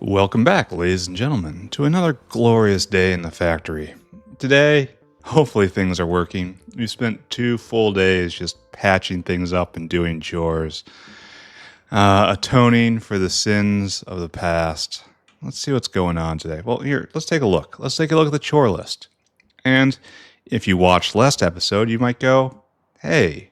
Welcome back, ladies and gentlemen, to another glorious day in the factory. Today, hopefully things are working. We spent 2 full days just patching things up and doing chores, atoning for the sins of the past. Let's see what's going on today. Well, here, let's take a look. Let's take a look at the chore list. And if you watched last episode, you might go, hey,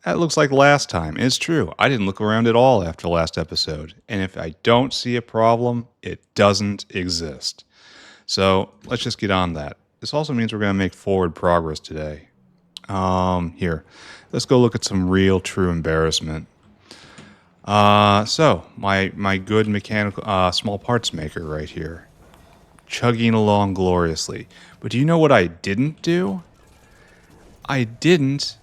that looks like last time. It's true. I didn't look around at all after last episode. And if I don't see a problem, it doesn't exist. So let's just get on that. This also means we're going to make forward progress today. Here, let's go look at some real true embarrassment. So my good mechanical small parts maker right here, chugging along gloriously. But do you know what I didn't do? I didn't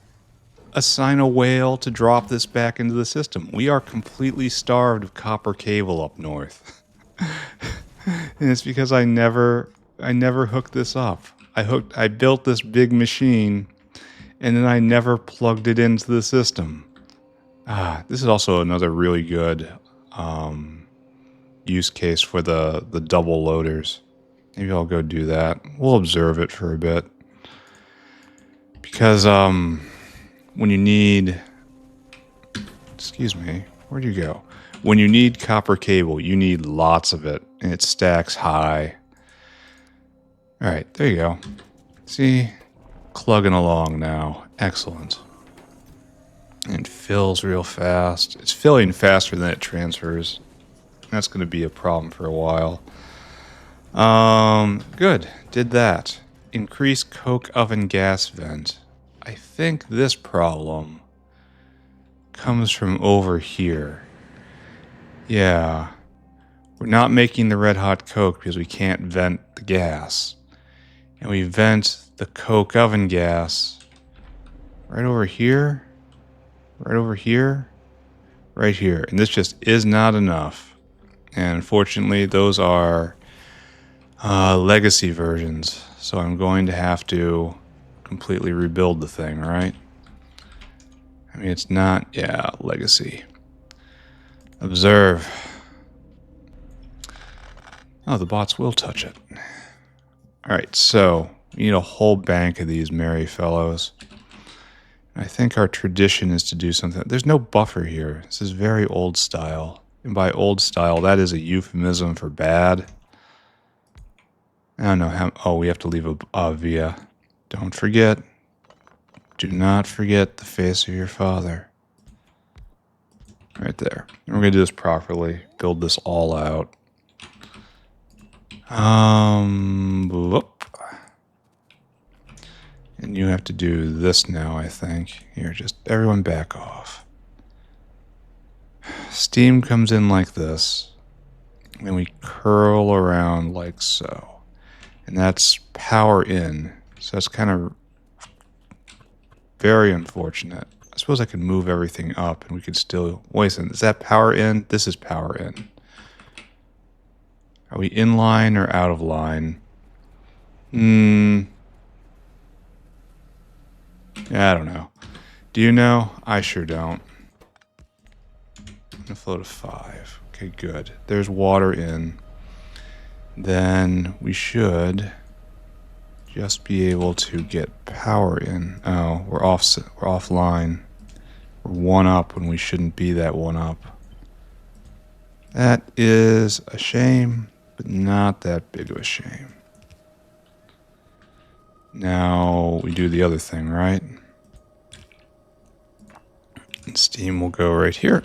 assign a whale to drop this back into the system. We are completely starved of copper cable up north. And it's because I never hooked this up. I built this big machine and then I never plugged it into the system. This is also another really good use case for the double loaders. Maybe I'll go do that. We'll observe it for a bit. Because when you need, excuse me, where'd you go? When you need copper cable, you need lots of it, and it stacks high. All right, there you go. See, clugging along now. Excellent. And it fills real fast. It's filling faster than it transfers. That's going to be a problem for a while. Good. Did that. Increase coke oven gas vent. I think this problem comes from over here. Yeah. We're not making the red hot coke because we can't vent the gas. And we vent the coke oven gas right over here, right over here, right here. And this just is not enough. And unfortunately, those are legacy versions. So I'm going to have to completely rebuild the thing, right? I mean, it's not, yeah, legacy. Observe. Oh, the bots will touch it. All right, so we need a whole bank of these merry fellows. I think our tradition is to do something. There's no buffer here. This is very old style. And by old style, that is a euphemism for bad. I don't know how. Oh, we have to leave a via. Don't forget. Do not forget the face of your father. Right there. And we're going to do this properly. Build this all out. Whoop. And you have to do this now, I think. Here, just everyone back off. Steam comes in like this. And we curl around like so. And that's power in. So that's kind of very unfortunate. I suppose I could move everything up and we could still... Wait a second, is that power in? This is power in. Are we in line or out of line? Yeah, I don't know. Do you know? I sure don't. I'm going to flow to 5. Okay, good. There's water in. Then we should just be able to get power in. Oh, we're offline. We're 1 up when we shouldn't be that 1 up. That is a shame, but not that big of a shame. Now we do the other thing, right? And steam will go right here,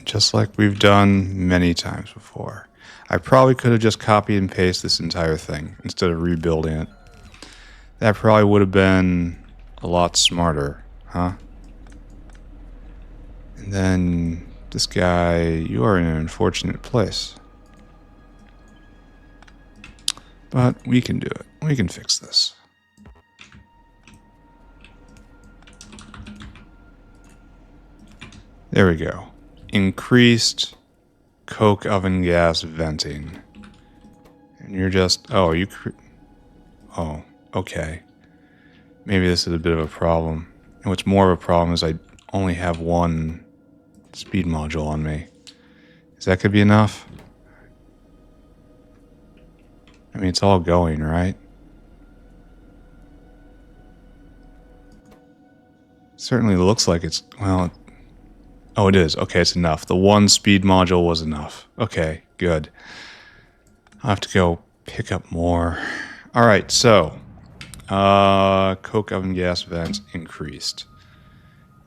just like we've done many times before. I probably could have just copied and pasted this entire thing instead of rebuilding it. That probably would have been a lot smarter, huh? And then this guy, you are in an unfortunate place. But we can do it. We can fix this. There we go. Increased coke oven gas venting. And you're just, oh, oh, okay. Maybe this is a bit of a problem. And what's more of a problem is I only have 1 speed module on me. Is that could be enough? I mean, it's all going, right? Certainly looks like it's, well, oh, it is. Okay, it's enough. The one speed module was enough. Okay, good. I'll have to go pick up more. All right, so coke oven gas vent increased.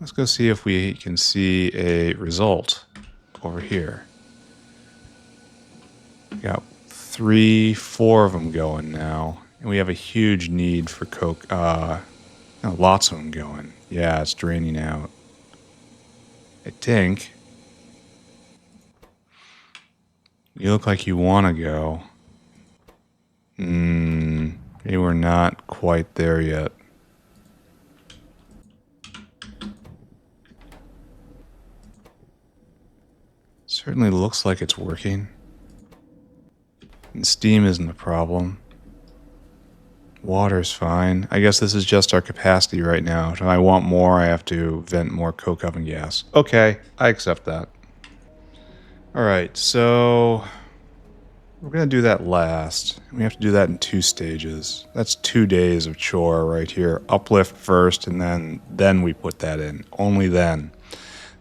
Let's go see if we can see a result over here. We got 3, 4 of them going now, and we have a huge need for coke. Lots of them going. Yeah, it's draining out. I think you look like you want to go. Maybe we're not quite there yet. Certainly looks like it's working. And steam isn't the problem. Water's fine. I guess this is just our capacity right now. If I want more, I have to vent more coke oven gas. Okay, I accept that. Alright, so we're going to do that last. We have to do that in 2 stages. That's 2 days of chore right here. Uplift first, and then we put that in. Only then.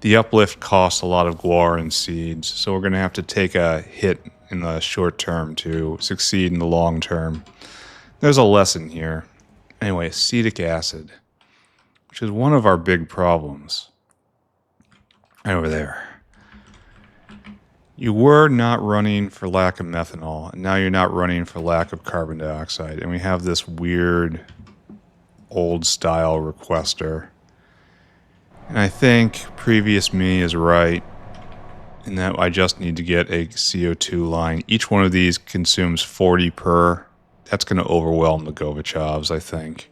The uplift costs a lot of guar and seeds, so we're going to have to take a hit in the short term to succeed in the long term. There's a lesson here. Anyway, acetic acid, which is one of our big problems. Right over there. You were not running for lack of methanol, and now you're not running for lack of carbon dioxide. And we have this weird old-style requester. And I think previous me is right in that I just need to get a CO2 line. Each one of these consumes 40 per. That's going to overwhelm the Govachovs, I think.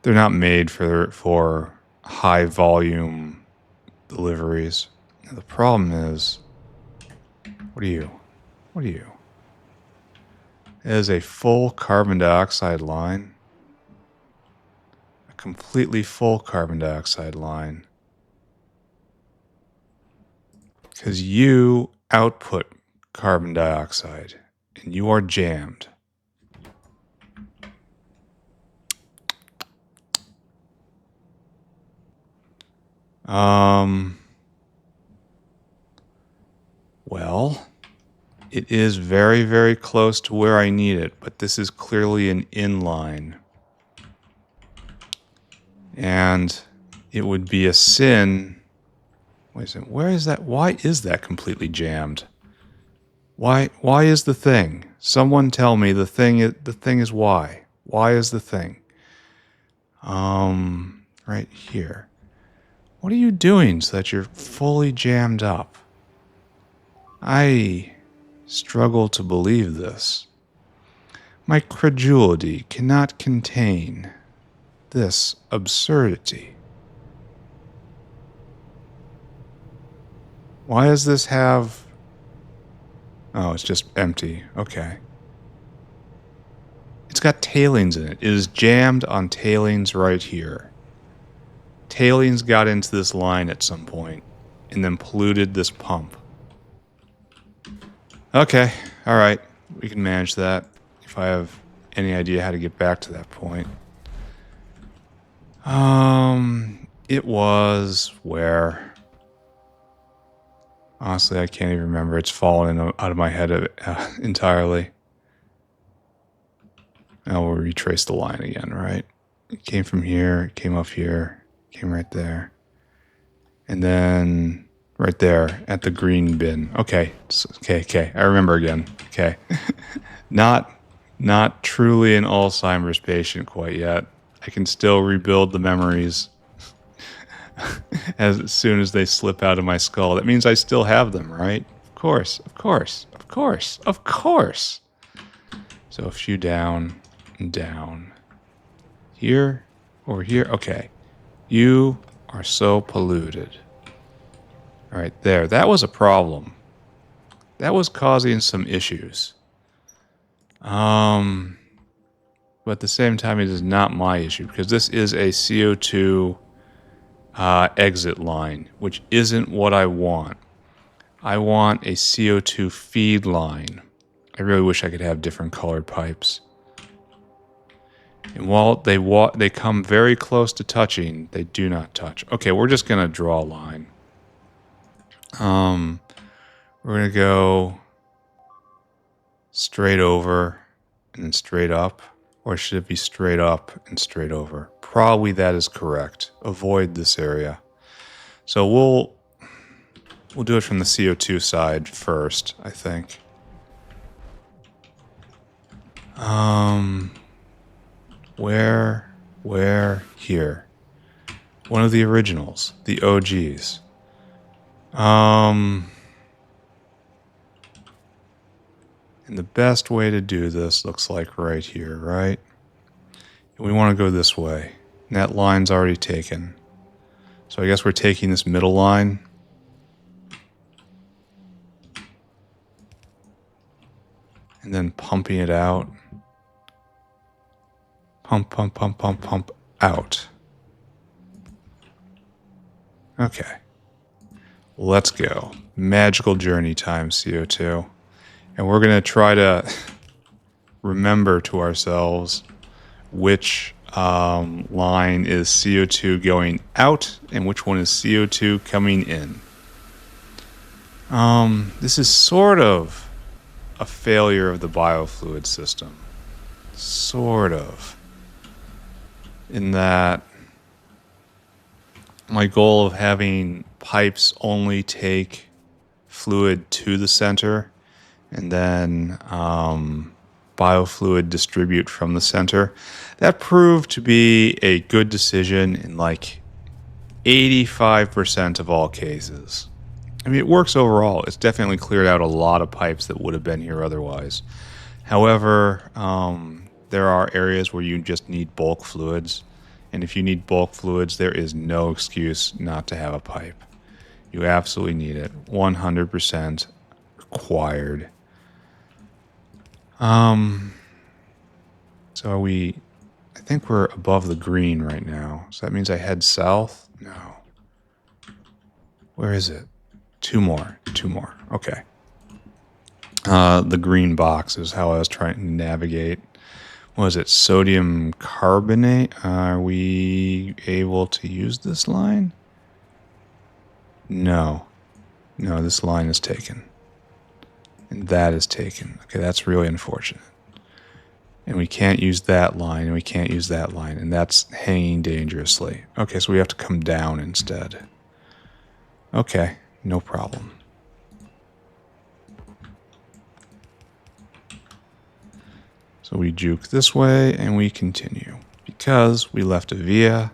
They're not made for high-volume deliveries. Now, the problem is... What are you? What are you? It is a full carbon dioxide line. A completely full carbon dioxide line. Because you output carbon dioxide and you are jammed. Well, it is very, very close to where I need it, but this is clearly an inline. And it would be a sin. Wait a second, where is that? Why is that completely jammed? Why is the thing? Someone tell me the thing is why. Why is the thing? Right here. What are you doing so that you're fully jammed up? I struggle to believe this. My credulity cannot contain this absurdity. Why does this have... Oh, it's just empty. Okay. It's got tailings in it. It is jammed on tailings right here. Tailings got into this line at some point and then polluted this pump. Okay, alright. We can manage that if I have any idea how to get back to that point. It was where... Honestly, I can't even remember. It's fallen out of my head entirely. Now we'll retrace the line again, right? It came from here, it came up here, came right there. And then right there at the green bin. Okay, okay, I remember again. Okay. Not truly an Alzheimer's patient quite yet. I can still rebuild the memories as soon as they slip out of my skull. That means I still have them, right? Of course, of course, of course, of course. So a few down and down. Here, over here. Okay. You are so polluted. All right, there. That was a problem. That was causing some issues. But at the same time, it is not my issue because this is a CO2 exit line, which isn't what I want. I want a CO2 feed line. I really wish I could have different colored pipes. And while they come very close to touching, they do not touch. Okay, we're just gonna draw a line. We're gonna go straight over and then straight up, or should it be straight up and straight over? Probably that is correct. Avoid this area. So we'll do it from the CO2 side first, I think. Where here? One of the originals, the OGs. And the best way to do this looks like right here, right? We want to go this way. And that line's already taken. So I guess we're taking this middle line. And then pumping it out. Pump, pump, pump, pump, pump out. Okay. Let's go. Magical journey time, CO2. And we're going to try to remember to ourselves which line is CO2 going out and which one is CO2 coming in. This is sort of a failure of the biofluid system. Sort of. In that my goal of having pipes only take fluid to the center and then biofluid distribute from the center, that proved to be a good decision in like 85% of all cases. I mean, it works overall. It's definitely cleared out a lot of pipes that would have been here otherwise. However, there are areas where you just need bulk fluids. And if you need bulk fluids, there is no excuse not to have a pipe. You absolutely need it. 100% required. So are we... I think we're above the green right now. So that means I head south? No. Where is it? Two more. Okay. The green box is how I was trying to navigate. What was it? Sodium carbonate? Are we able to use this line? No. No, this line is taken. And that is taken. Okay, that's really unfortunate. And we can't use that line, and we can't use that line, and that's hanging dangerously. Okay, so we have to come down instead. Okay, no problem. So we juke this way, and we continue. Because we left a via,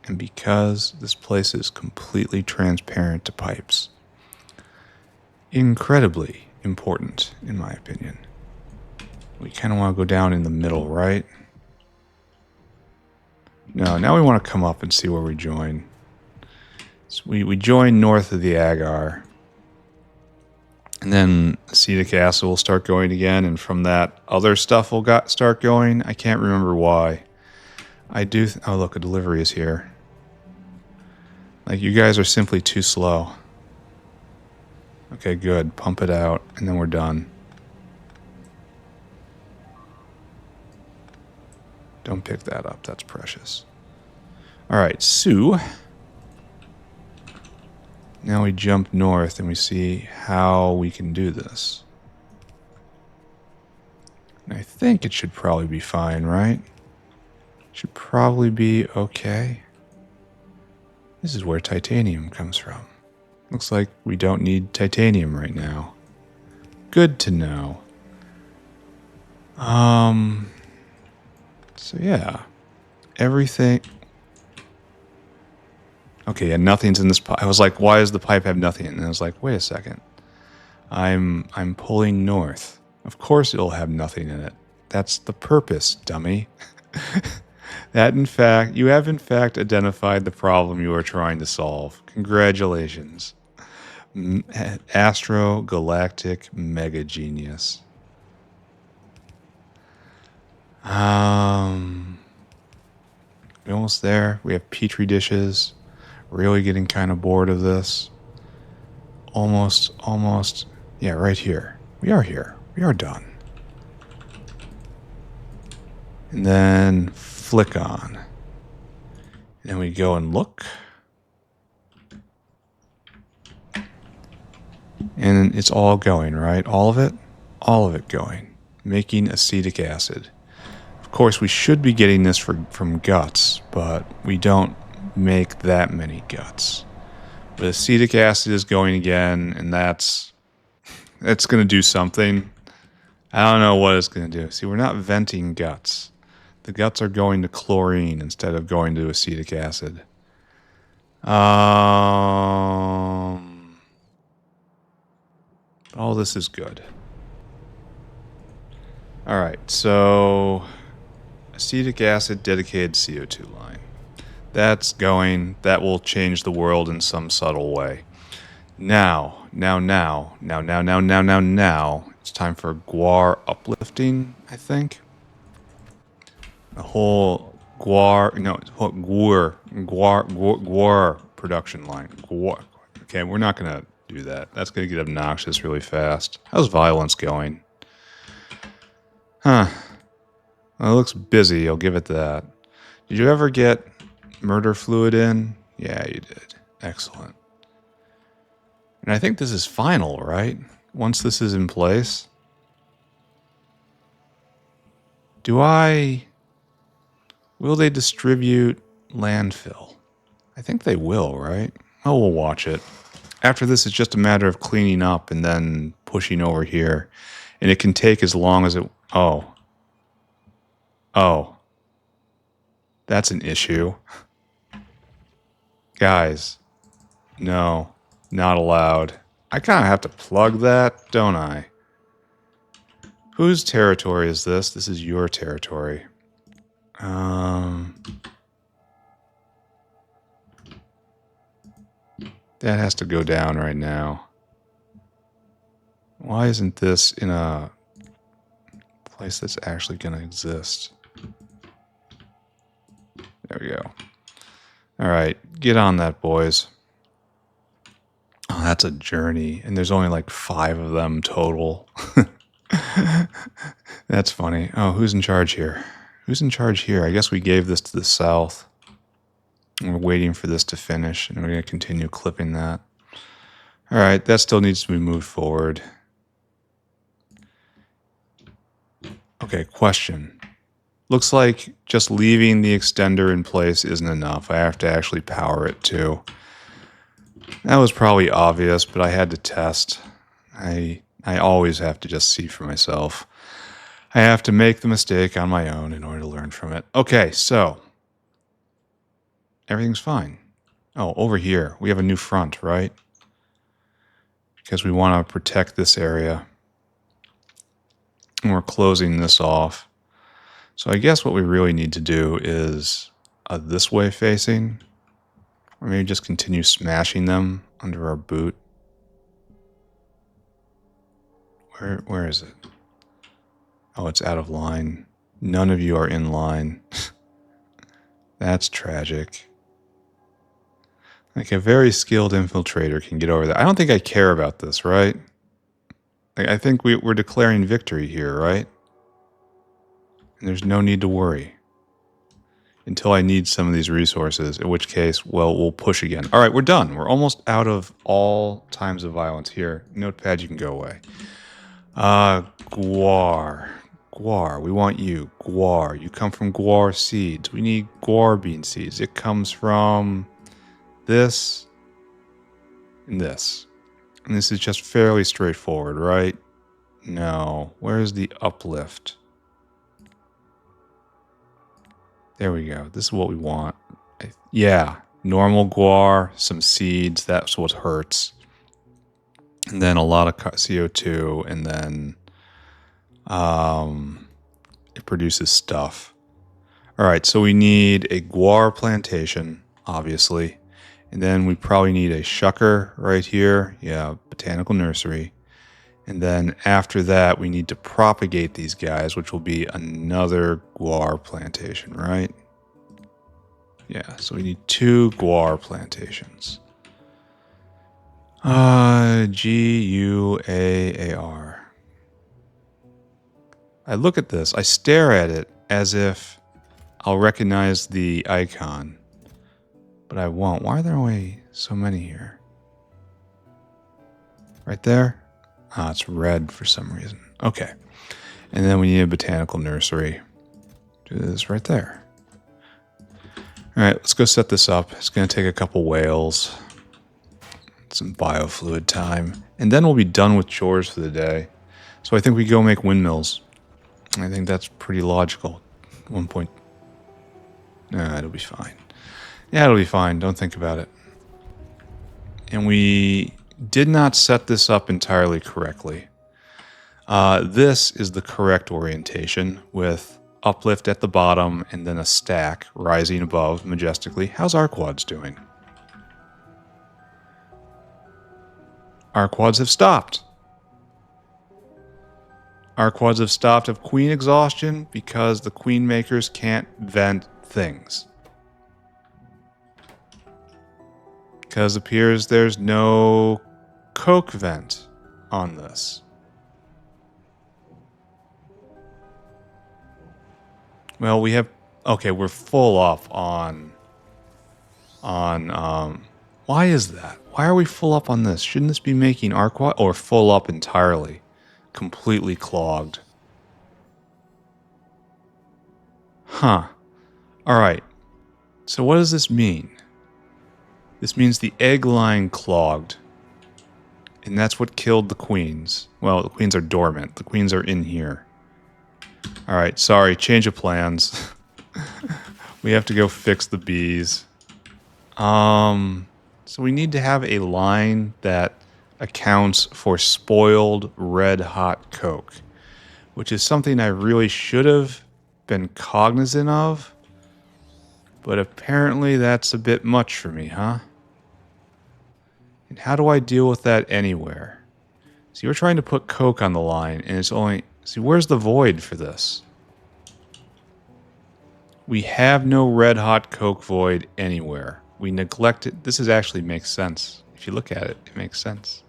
and because this place is completely transparent to pipes. Incredibly important, in my opinion. We kind of want to go down in the middle, right? No, now we want to come up and see where we join. So we join north of the agar. And then acetic acid will start going again, and from that, other stuff will start going. I can't remember why. I do... oh, look, a delivery is here. Like, you guys are simply too slow. Okay, good. Pump it out, and then we're done. Don't pick that up. That's precious. All right, so... now we jump north and we see how we can do this. And I think it should probably be fine, right? Should probably be okay. This is where titanium comes from. Looks like we don't need titanium right now. Good to know. So yeah. Everything... okay, yeah, nothing's in this pipe. I was like, why does the pipe have nothing? And I was like, wait a second. I'm pulling north. Of course it'll have nothing in it. That's the purpose, dummy. That, in fact, you have in fact identified the problem you are trying to solve. Congratulations. Astro-galactic mega genius. We're almost there. We have petri dishes. Really getting kind of bored of this. Almost. Yeah, right here. We are here. We are done. And then flick on. And then we go and look. And it's all going, right? All of it? All of it going. Making acetic acid. Of course, we should be getting this from guts, but we don't make that many guts. But acetic acid is going again, and that's going to do something. I don't know what it's going to do. See, we're not venting guts. The guts are going to chlorine instead of going to acetic acid. All this is good. All right, so acetic acid dedicated CO2 line. That's going. That will change the world in some subtle way. Now. It's time for Guuar uplifting, I think. The whole Guuar production line. Guuar. Okay, we're not going to do that. That's going to get obnoxious really fast. How's violence going? Huh. Well, it looks busy, I'll give it that. Did you ever get murder fluid in? Yeah, you did. Excellent. And I think this is final, right? Once this is in place. Will they distribute landfill? I think they will, right? Oh, we'll watch it. After this, it's just a matter of cleaning up and then pushing over here. And it can take as long as it... Oh. That's an issue. Guys. No. Not allowed. I kind of have to plug that, don't I? Whose territory is this? This is your territory. That has to go down right now. Why isn't this in a place that's actually going to exist? There we go. All right, get on that, boys. Oh, that's a journey, and there's only like 5 of them total. That's funny. Oh, who's in charge here? Who's in charge here? I guess we gave this to the south. And we're waiting for this to finish, and we're going to continue clipping that. All right, that still needs to be moved forward. Okay, question. Looks like just leaving the extender in place isn't enough. I have to actually power it too. That was probably obvious, but I had to test. I always have to just see for myself. I have to make the mistake on my own in order to learn from it. Okay, so everything's fine. Oh, over here, we have a new front, right? Because we want to protect this area. And we're closing this off. So I guess what we really need to do is this way facing. Or maybe just continue smashing them under our boot. Where is it? Oh, it's out of line. None of you are in line. That's tragic. Like a very skilled infiltrator can get over that. I don't think I care about this, right? Like, I think we're declaring victory here, right? And there's no need to worry. Until I need some of these resources, in which case, well, we'll push again. All right, we're done. We're almost out of all times of violence here. Notepad, you can go away. Guuar. Guuar, we want you. Guuar. You come from guar seeds. We need guar bean seeds. It comes from this and this. And this is just fairly straightforward, right? No. Where's the uplift? There we go. This is what we want. Yeah. Normal guar, some seeds. That's what hurts. And then a lot of CO2. And then it produces stuff. All right. So we need a guar plantation, obviously. And then we probably need a shucker right here. Yeah. Botanical nursery. And then after that, we need to propagate these guys, which will be another guar plantation, right? Yeah, so we need 2 guar plantations. Guar. I look at this, I stare at it, as if I'll recognize the icon, but I won't. Why are there only so many here? Right there? Ah, it's red for some reason. Okay. And then we need a botanical nursery. Do this right there. All right, let's go set this up. It's going to take a couple whales, some biofluid time, and then we'll be done with chores for the day. So I think we go make windmills. I think that's pretty logical. It'll be fine. Yeah, it'll be fine. Don't think about it. And we did not set this up entirely correctly. This is the correct orientation with uplift at the bottom and then a stack rising above majestically. How's our quads doing? Our quads have stopped. Our quads have stopped of queen exhaustion because the queen makers can't vent things. Because it appears there's no coke vent on this. Well, we have... Okay, we're full up on... why is that? Why are we full up on this? Shouldn't this be making our quad... Or full up entirely? Completely clogged. Huh. Alright. So what does this mean? This means the egg line clogged. And that's what killed the queens. Well, the queens are dormant. The queens are in here. Alright, sorry. Change of plans. We have to go fix the bees. So we need to have a line that accounts for spoiled red hot coke, which is something I really should have been cognizant of, but apparently that's a bit much for me, huh? And how do I deal with that anywhere? See, we're trying to put coke on the line, and it's only... See, where's the void for this? We have no red hot coke void anywhere. We neglected... This actually makes sense. If you look at it, it makes sense.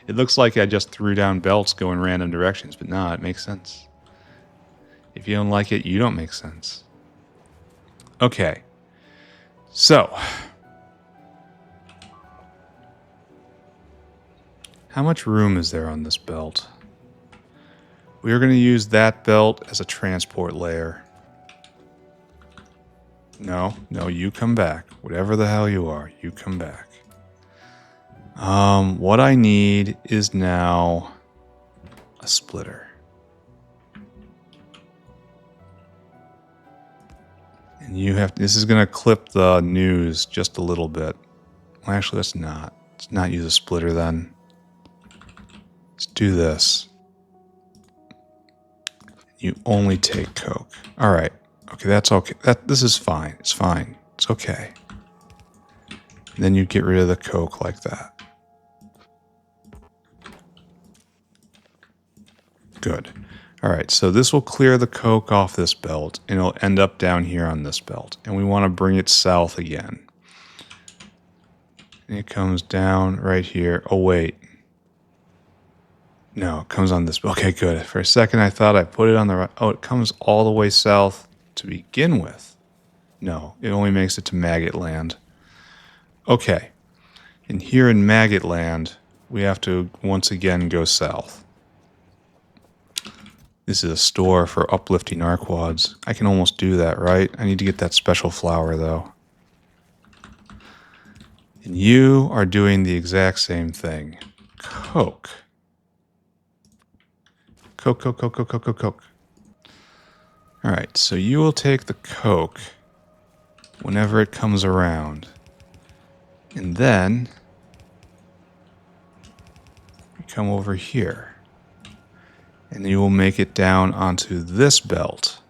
It looks like I just threw down belts going random directions, but nah, it makes sense. If you don't like it, you don't make sense. Okay. So. How much room is there on this belt? We are going to use that belt as a transport layer. No, you come back. Whatever the hell you are, you come back. What I need is now a splitter. And you have, this is going to clip the news just a little bit. Well, actually, let's not. Let's not use a splitter then. Let's do this. You only take coke. All right. Okay, that's okay. This is fine. It's fine. It's okay. And then you get rid of the coke like that. Good. All right, so this will clear the coke off this belt, and it'll end up down here on this belt. And we want to bring it south again. And it comes down right here. Oh, wait. No, it comes on this. Okay, good. For a second, I thought I put it on the right. Oh, it comes all the way south to begin with. No, it only makes it to Maggot Land. Okay. And here in Maggot Land, we have to once again go south. This is a store for uplifting our quads. I can almost do that, right? I need to get that special flower, though. And you are doing the exact same thing. Coke. Coke. All right, so you will take the coke whenever it comes around. And then you come over here. And you will make it down onto this belt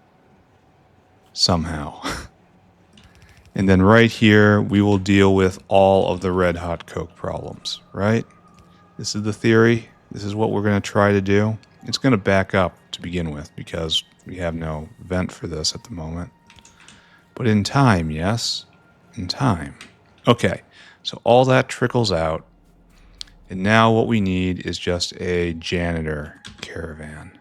somehow. And then right here, we will deal with all of the red hot coke problems, right? This is the theory. This is what we're going to try to do. It's going to back up to begin with because we have no vent for this at the moment. But in time, yes, in time. Okay, so all that trickles out. And now what we need is just a janitor caravan.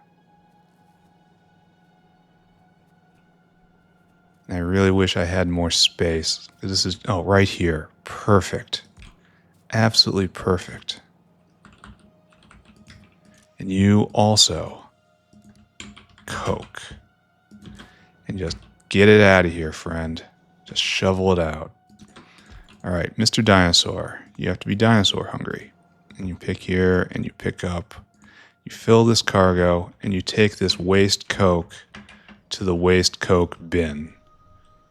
And I really wish I had more space. This is, oh, right here. Perfect. Absolutely perfect. And you also coke. And just get it out of here, friend. Just shovel it out. All right, Mr. Dinosaur, you have to be dinosaur hungry. And you pick here and you pick up. You fill this cargo and you take this waste coke to the waste coke bin,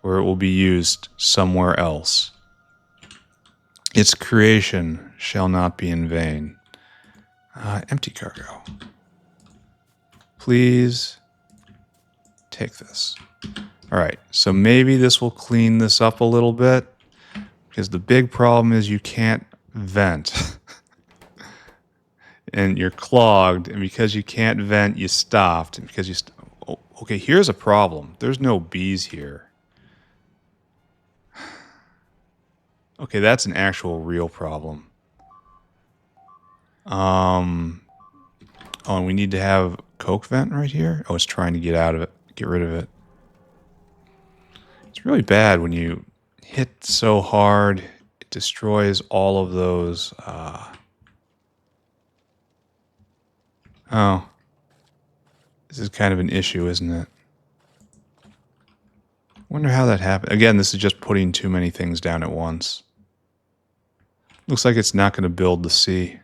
where it will be used somewhere else. Its creation shall not be in vain. Empty cargo. Please take this. All right, so maybe this will clean this up a little bit, because the big problem is you can't vent. And you're clogged, and because you can't vent, you stopped. And because you okay, here's a problem. There's no bees here. Okay, that's an actual real problem. Oh, and we need to have coke vent right here? Oh, it's trying to get out of it. Get rid of it. It's really bad when you hit so hard, it destroys all of those, Oh. This is kind of an issue, isn't it? Wonder how that happened. Again, this is just putting too many things down at once. Looks like it's not going to build the sea,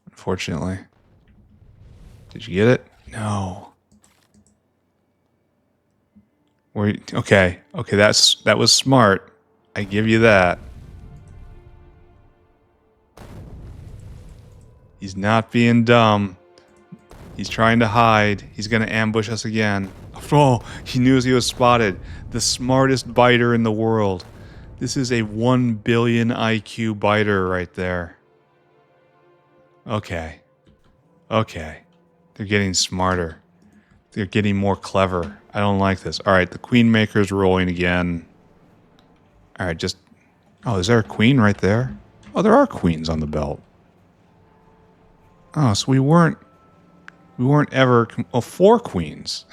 unfortunately. Did you get it? No. Okay, that was smart. I give you that. He's not being dumb. He's trying to hide. He's going to ambush us again. Oh, he knew he was spotted. The smartest biter in the world. This is a 1 billion IQ biter right there. Okay. Okay. They're getting smarter. They're getting more clever. I don't like this. All right, the queen maker's rolling again. All right, just... Oh, is there a queen right there? Oh, there are queens on the belt. Oh, so we weren't ever... Oh, 4 queens.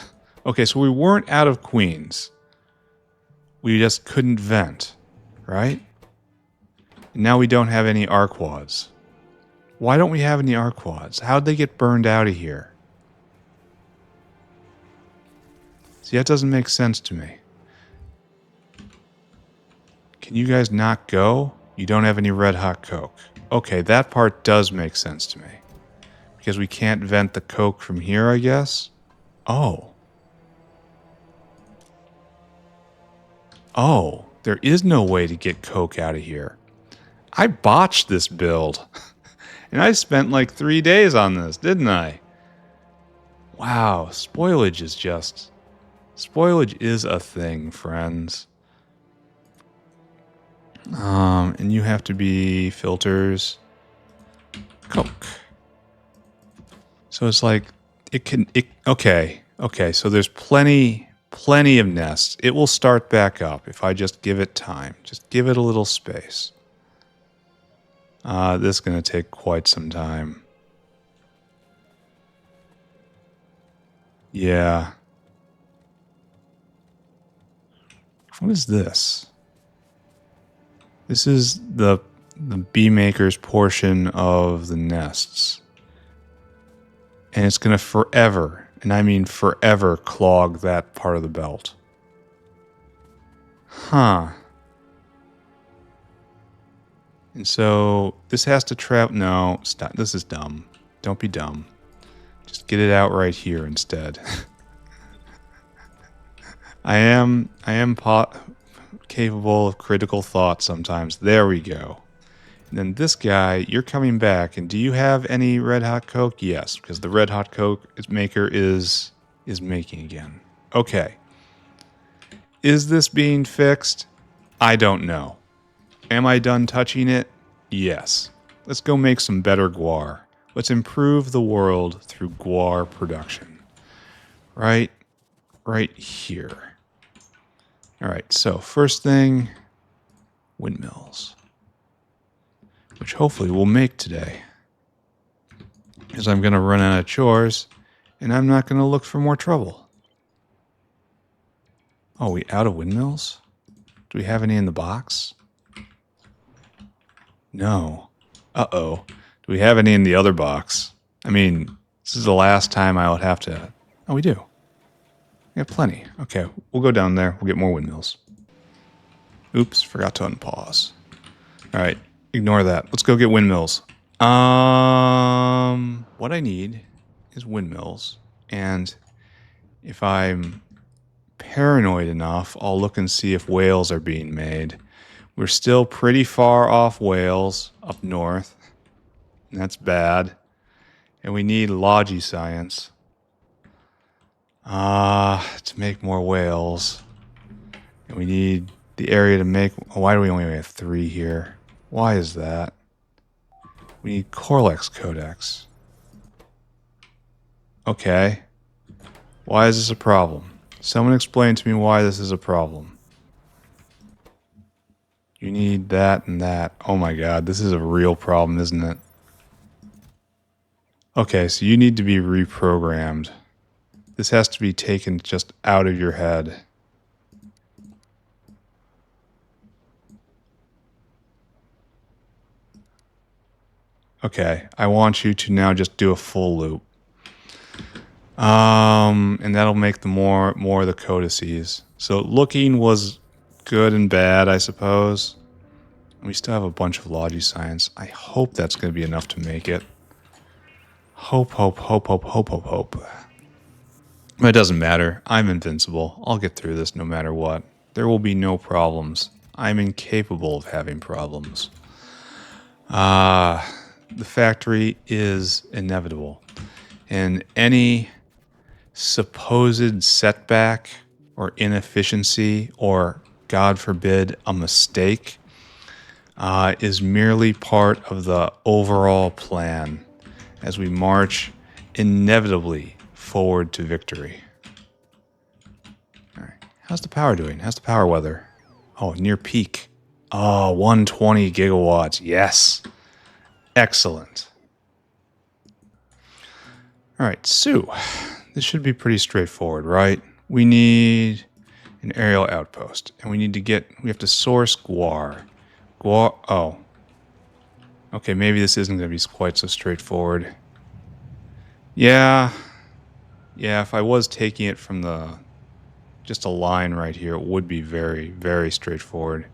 Okay, so we weren't out of queens. We just couldn't vent, right? And now we don't have any arquads. Why don't we have any arquads? How'd they get burned out of here? See, that doesn't make sense to me. Can you guys not go? You don't have any red hot coke. Okay, that part does make sense to me. Because we can't vent the coke from here, I guess? Oh. Oh, there is no way to get coke out of here. I botched this build. And I spent like 3 days on this, didn't I? Wow, spoilage is just... Spoilage is a thing, friends. And you have to be filters. Coke. So it's like, okay, so there's plenty of nests. It will start back up if I just give it time. Just give it a little space. This is going to take quite some time. Yeah. What is this? This is the bee maker's portion of the nests. And it's going to forever, and I mean forever, clog that part of the belt. Huh. And so this has to travel. No, stop. This is dumb. Don't be dumb. Just get it out right here instead. I am capable of critical thought sometimes. There we go. And then this guy, you're coming back, and do you have any red hot coke? Yes, because the red hot coke maker is making again. Okay. Is this being fixed? I don't know. Am I done touching it? Yes. Let's go make some better guar. Let's improve the world through guar production. Right here. All right, so first thing, windmills. Which hopefully we'll make today. Because I'm going to run out of chores, and I'm not going to look for more trouble. Oh, we out of windmills? Do we have any in the box? No. Uh-oh. Do we have any in the other box? I mean, this is the last time I would have to... Oh, we do. We have plenty. Okay, we'll go down there. We'll get more windmills. Oops, forgot to unpause. All right, ignore that. Let's go get windmills. What I need is windmills. And if I'm paranoid enough, I'll look and see if whales are being made. We're still pretty far off whales up north. And that's bad. And we need logi science to make more whales. And we need the area to make... Why do we only have 3 here? Why is that? We need Corlex Codex. Okay. Why is this a problem? Someone explain to me why this is a problem. You need that and that. Oh my god, this is a real problem, isn't it? Okay, so you need to be reprogrammed. This has to be taken just out of your head. Okay, I want you to now just do a full loop. And that'll make the more of the codices. So looking was good and bad, I suppose. We still have a bunch of logi science. I hope that's going to be enough to make it. Hope. But it doesn't matter. I'm invincible. I'll get through this no matter what. There will be no problems. I'm incapable of having problems. The factory is inevitable. And any supposed setback or inefficiency or, God forbid, a mistake is merely part of the overall plan as we march inevitably forward to victory. All right. How's the power doing? How's the power weather? Oh, near peak. Oh, 120 gigawatts. Yes. Excellent. All right, so this should be pretty straightforward, right? We need an aerial outpost, and we have to source Guuar. Oh. Okay, maybe this isn't going to be quite so straightforward. Yeah, if I was taking it from just a line right here, it would be very, very straightforward.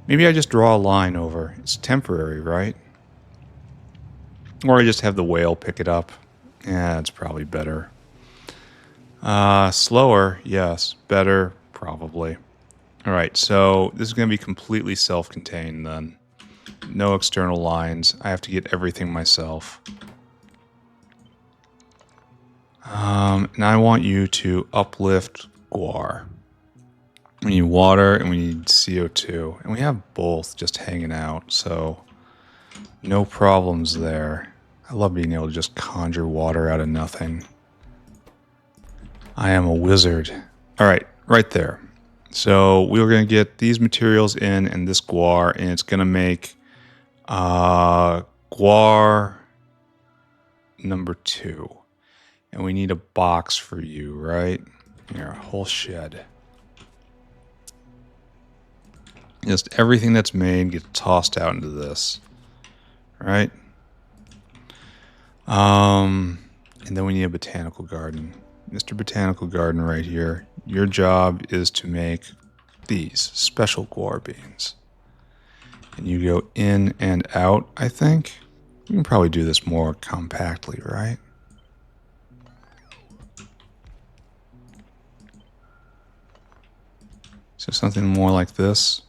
Maybe I just draw a line over. It's temporary, right? Or I just have the whale pick it up. Yeah, that's probably better. Slower, yes. Better, probably. All right, so this is going to be completely self-contained then. No external lines. I have to get everything myself. And I want you to uplift Guuar. We need water and we need CO2. And we have both just hanging out, so no problems there. I love being able to just conjure water out of nothing. I am a wizard. All right, right there. So we're going to get these materials in and this Guuar, and it's going to make Guuar number 2. And we need a box for you, right? Here, a whole shed. Just everything that's made gets tossed out into this, right? And then we need a botanical garden. Mr. Botanical Garden right here. Your job is to make these special Guuar beans. And you go in and out, I think. We can probably do this more compactly, right? So something more like this.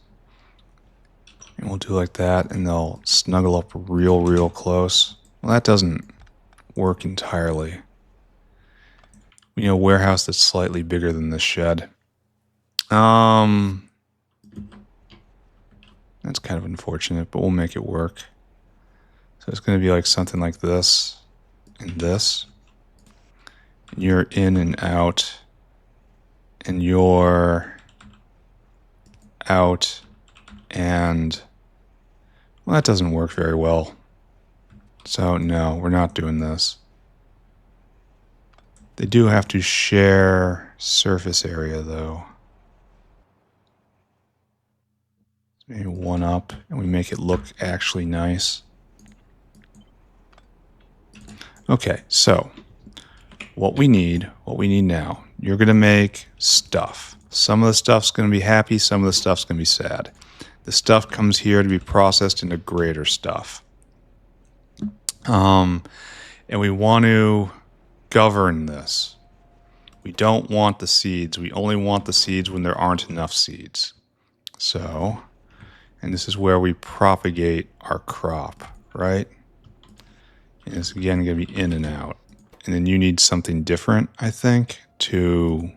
And we'll do like that, and they'll snuggle up real close. Well, that doesn't work entirely. We need a warehouse that's slightly bigger than this shed. That's kind of unfortunate, but we'll make it work. So it's going to be like something like this and this. And you're in and out. And you're out. And, well, that doesn't work very well. So, no, we're not doing this. They do have to share surface area, though. Maybe one up, and we make it look actually nice. Okay, so what we need now, you're going to make stuff. Some of the stuff's going to be happy, some of the stuff's going to be sad. The stuff comes here to be processed into greater stuff. And we want to govern this. We don't want the seeds. We only want the seeds when there aren't enough seeds. So, and this is where we propagate our crop, right? And it's again going to be in and out. And then you need something different, I think, to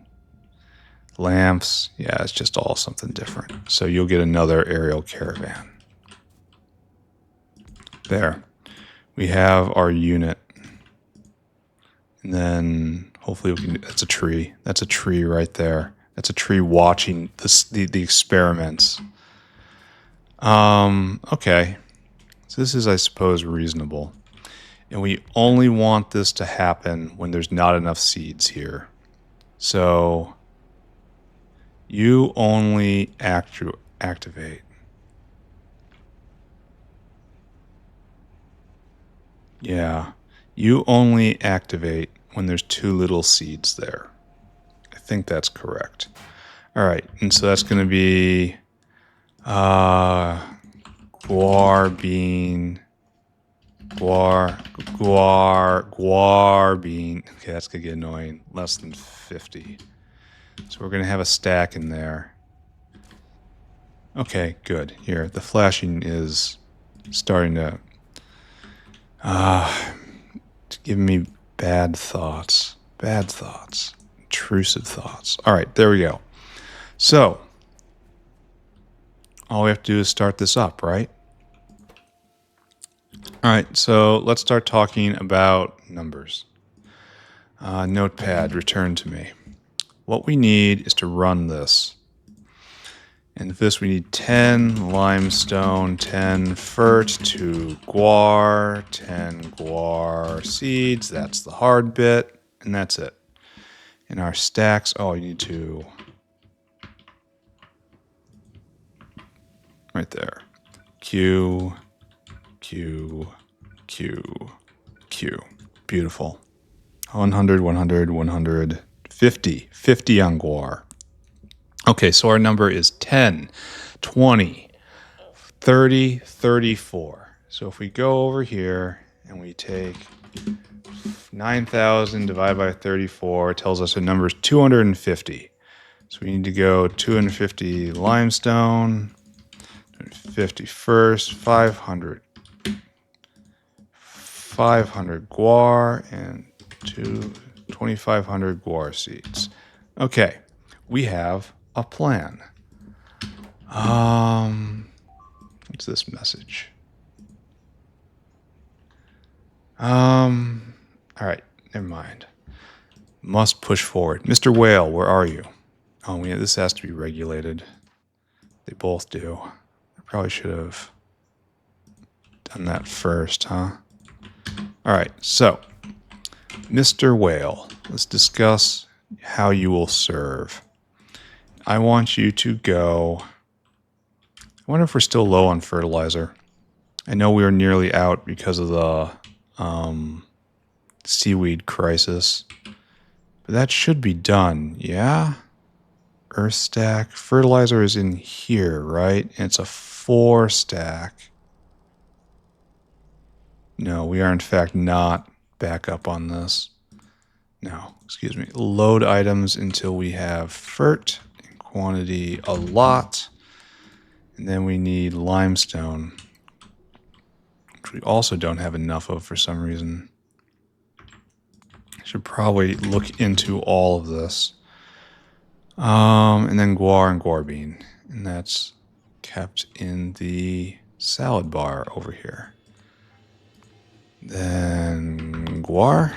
lamps. Yeah, it's just all something different. So you'll get another aerial caravan. There. We have our unit. And then hopefully we can, that's a tree. That's a tree right there. That's a tree watching the experiments. Okay. So this is, I suppose, reasonable. And we only want this to happen when there's not enough seeds here. So you only activate. Yeah. You only activate when there's too little seeds there. I think that's correct. All right. And so that's going to be Guuar bean. Guuar bean. Okay, that's going to get annoying. Less than 50. So we're going to have a stack in there. Okay, good. Here, the flashing is starting to give me bad thoughts. Bad thoughts. Intrusive thoughts. All right, there we go. So, all we have to do is start this up, right? All right, so let's start talking about numbers. Notepad, return to me. What we need is to run this. And for this we need 10 limestone, 10 fert, 2 guar, 10 guar seeds. That's the hard bit, and that's it. In our stacks, oh, you need to... right there. Q, Q, Q, Q. Beautiful. 100, 100, 100, 50. 50 on guar. Okay, so our number is 10, 20, 30, 34. So if we go over here and we take 9,000 divided by 34, it tells us our number is 250. So we need to go 250 limestone, 250 first, 500 guar, and 2,500 guar seeds. Okay, we have a plan. What's this message? All right, never mind. Must push forward. Mr. Whale, where are you? Oh, yeah, this has to be regulated. They both do. I probably should have done that first, huh? All right, so, Mr. Whale, let's discuss how you will serve. I want you to go... I wonder if we're still low on fertilizer. I know we are nearly out because of the seaweed crisis. But that should be done, yeah? Earth stack. Fertilizer is in here, right? And it's a 4 stack. No, we are in fact not back up on this. No, excuse me. Load items until we have fert in quantity a lot. And then we need limestone, which we also don't have enough of for some reason. Should probably look into all of this. And then guar and guar bean. And that's kept in the salad bar over here. Then guar,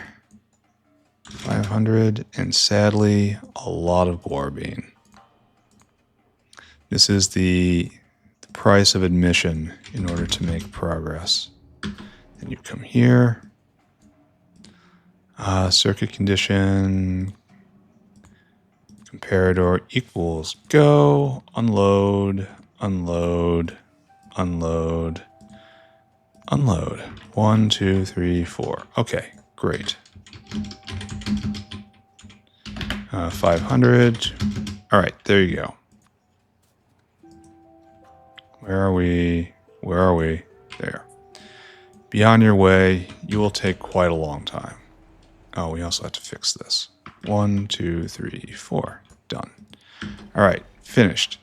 500, and sadly, a lot of guar bean. This is the price of admission in order to make progress. Then you come here. Circuit condition, comparator equals go, unload, unload, unload, unload. 1, 2, 3, 4. Okay, great. 500. All right, there you go. Where are we? Where are we? There. Be on your way. You will take quite a long time. Oh, we also have to fix this. 1, 2, 3, 4. Done. All right, finished.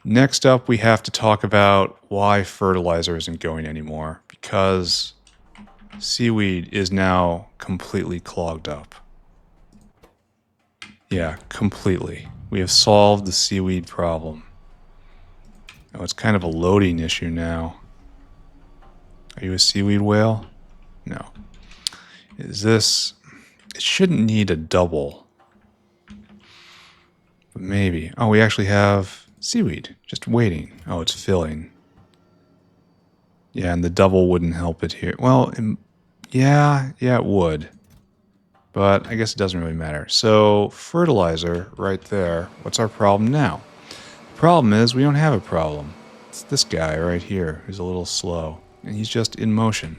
Next up, we have to talk about why fertilizer isn't going anymore, because seaweed is now completely clogged up. Yeah, completely. We have solved the seaweed problem. Oh, it's kind of a loading issue now. Are you a seaweed whale? No. Is this... It shouldn't need a double. But maybe. Oh, we actually have seaweed just waiting. Oh, it's filling. Yeah, and the double wouldn't help it here. Well, yeah, it would. But I guess it doesn't really matter. So, fertilizer right there. What's our problem now? The problem is we don't have a problem. It's this guy right here who's a little slow. And he's just in motion.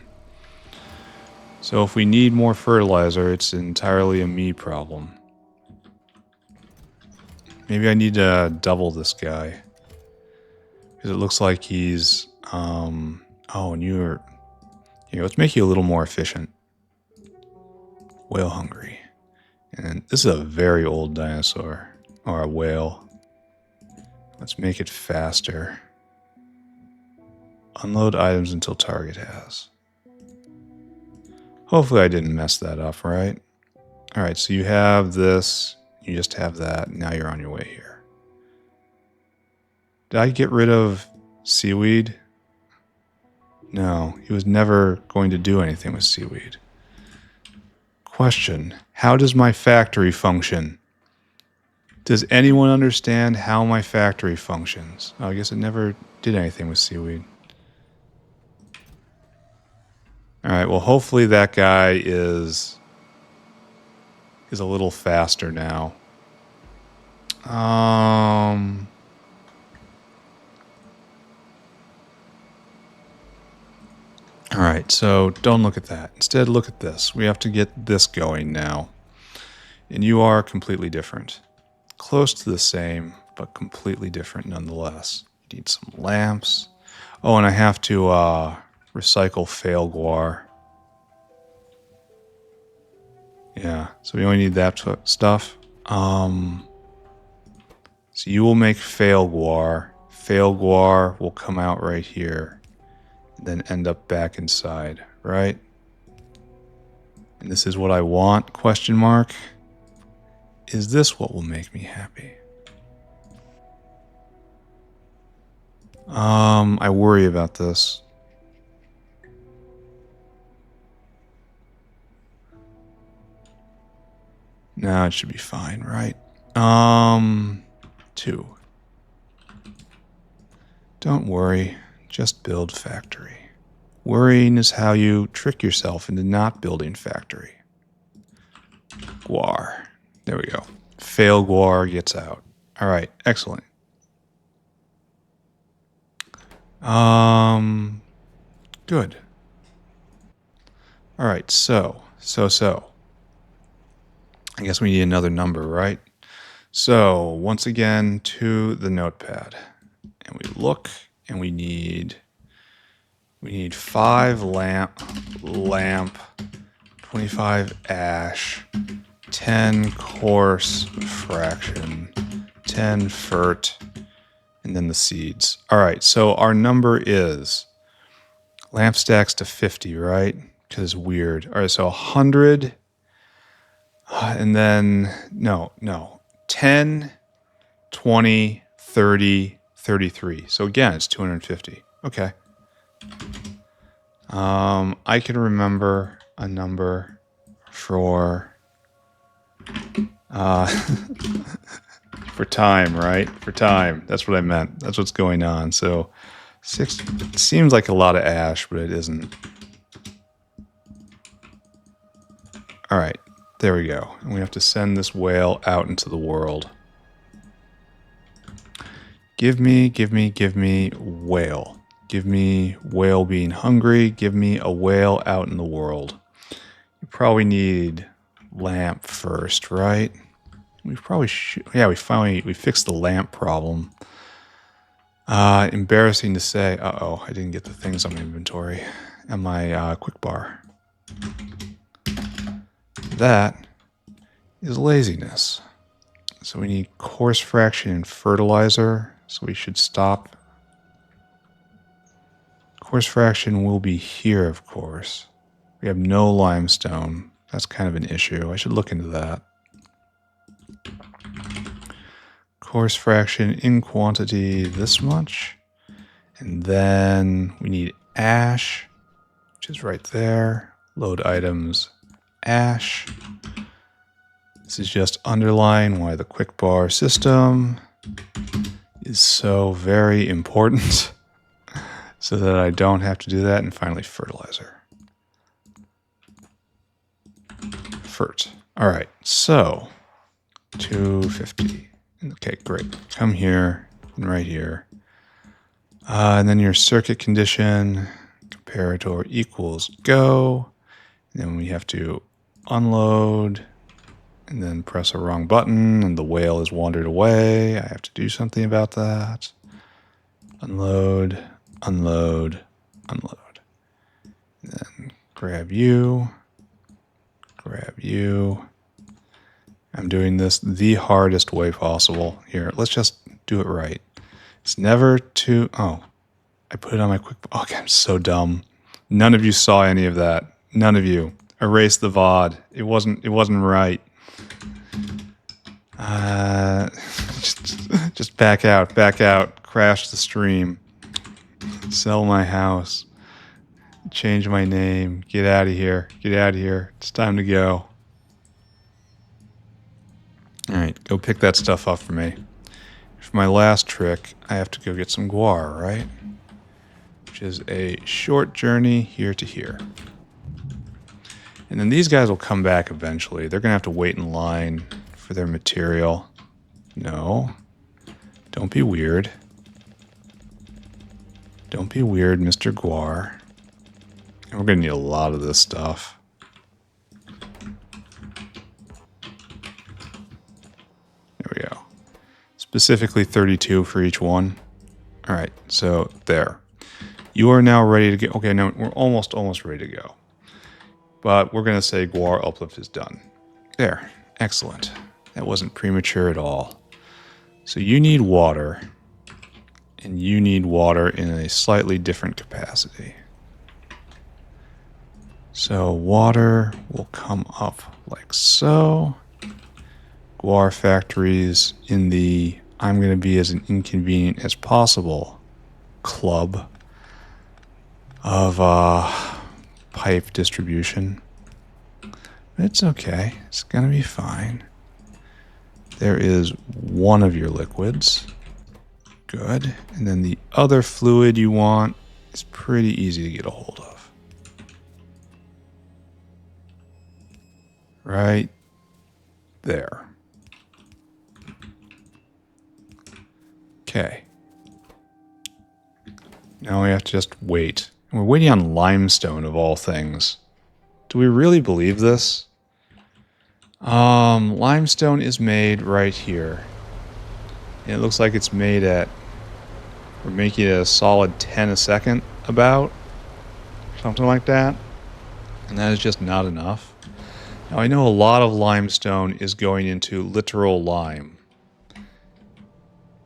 So if we need more fertilizer, it's entirely a me problem. Maybe I need to double this guy. Because it looks like he's... oh, and you're... Here, let's make you a little more efficient. Whale hungry. And this is a very old dinosaur. Or a whale. Let's make it faster. Unload items until target has. Hopefully I didn't mess that up, right? Alright, so you have this. You just have that. Now you're on your way here. Did I get rid of seaweed? No, he was never going to do anything with seaweed. Question, how does my factory function? Does anyone understand how my factory functions? Oh, I guess it never did anything with seaweed. Alright, well hopefully that guy is a little faster now. Alright, so don't look at that. Instead look at this. We have to get this going now. And you are completely different. Close to the same, but completely different nonetheless. You need some lamps. Oh, and I have to recycle fail Guuar. Yeah, so we only need that stuff. So you will make fail Guuar. Fail Guuar will come out right here. And then end up back inside, right? And this is what I want, question mark. Is this what will make me happy? I worry about this. No, it should be fine, right? 2. Don't worry, just build factory. Worrying is how you trick yourself into not building factory. Guuar. There we go. Fail Guuar gets out. All right, excellent. Good. All right, so. I guess we need another number, right? So, once again, to the notepad. And we look, and we need 5 lamp, 25 ash, 10 coarse fraction, 10 fert, and then the seeds. All right, so our number is lamp stacks to 50, right? Because it's weird. All right, so 100, and then, no, 10, 20, 30, 33. So again, it's 250. Okay. I can remember a number for for time, right? For time. That's what I meant. That's what's going on. So 6, it seems like a lot of ash, but it isn't. All right, there we go. And we have to send this whale out into the world. Give me whale. Give me whale being hungry. Give me a whale out in the world. You probably need lamp first, right? We probably should. Yeah, we fixed the lamp problem. Embarrassing to say. Uh-oh, I didn't get the things on my inventory and my quick bar. That is laziness. So we need coarse fraction and fertilizer. So we should stop. Coarse fraction will be here, of course. We have no limestone. That's kind of an issue. I should look into that. Coarse fraction in quantity this much. And then we need ash, which is right there. Load items, ash. This is just underlying why the quick bar system is so very important so that I don't have to do that. And finally, fertilizer. Fert. All right, so 250. Okay, great. Come here and right here. And then your circuit condition, comparator equals go. And then we have to unload and then press a wrong button and the whale has wandered away. I have to do something about that. Unload, unload, unload. And then grab you. Grab you. I'm doing this the hardest way possible. Here, let's just do it right. It's never too... Oh, I put it on my quick... Okay, I'm so dumb. None of you saw any of that. None of you. Erase the VOD. It wasn't right. Just back out. Crash the stream. Sell my house. Change my name. Get out of here. It's time to go. All right, go pick that stuff up for me. For my last trick, I have to go get some guar, right? Which is a short journey here to here. And then these guys will come back eventually. They're going to have to wait in line for their material. No. Don't be weird. Don't be weird, Mr. Guuar. And we're going to need a lot of this stuff. There we go. Specifically 32 for each one. All right, so there. You are now ready to go. Okay, no, we're almost ready to go. But we're going to say Guuar uplift is done. There, excellent. That wasn't premature at all. So you need water, and you need water in a slightly different capacity. So water will come up like so. Guuar factories in the I'm going to be as inconvenient as possible club of pipe distribution. It's okay. It's going to be fine. There is one of your liquids. Good. And then the other fluid you want is pretty easy to get a hold of. Right there. Okay. Now we have to just wait. And we're waiting on limestone of all things. Do we really believe this? Limestone is made right here. And it looks like it's made at... We're making it a solid 10 a second, about. Something like that. And that is just not enough. Now I know a lot of limestone is going into literal lime.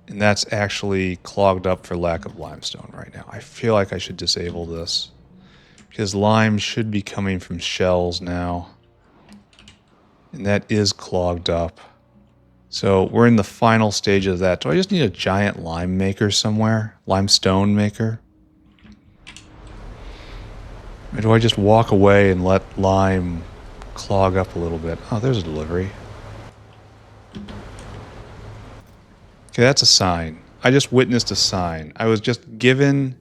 And that's actually clogged up for lack of limestone right now. I feel like I should disable this. Because lime should be coming from shells now. And that is clogged up. So we're in the final stage of that. Do I just need a giant lime maker somewhere? Limestone maker? Or do I just walk away and let lime clog up a little bit? Oh, there's a delivery. Okay, that's a sign. I just witnessed a sign. I was just given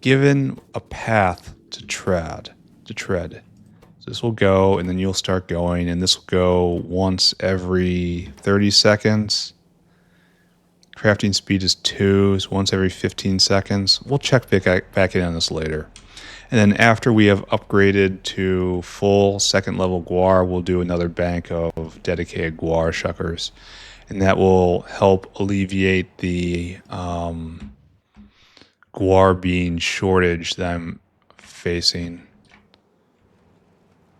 a path to tread. So this will go, and then you'll start going, and this will go once every 30 seconds. Crafting speed is 2, so once every 15 seconds. We'll check back in on this later. And then after we have upgraded to full second level Guuar, we'll do another bank of dedicated Guuar shuckers. And that will help alleviate the Guuar bean shortage that I'm facing.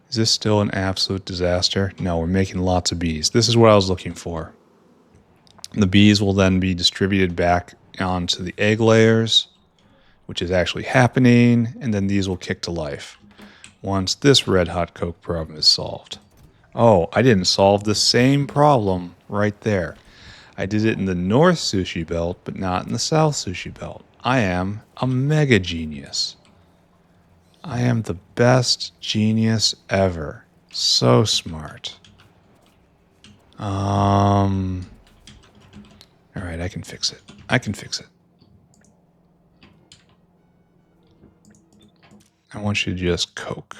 Is this still an absolute disaster? No, we're making lots of bees. This is what I was looking for. The bees will then be distributed back onto the egg layers, which is actually happening, and then these will kick to life once this red hot coke problem is solved. Oh, I didn't solve the same problem right there. I did it in the North Sushi Belt, but not in the South Sushi Belt. I am a mega genius. I am the best genius ever. So smart. Alright, I can fix it. I can fix it. I want you to just coke.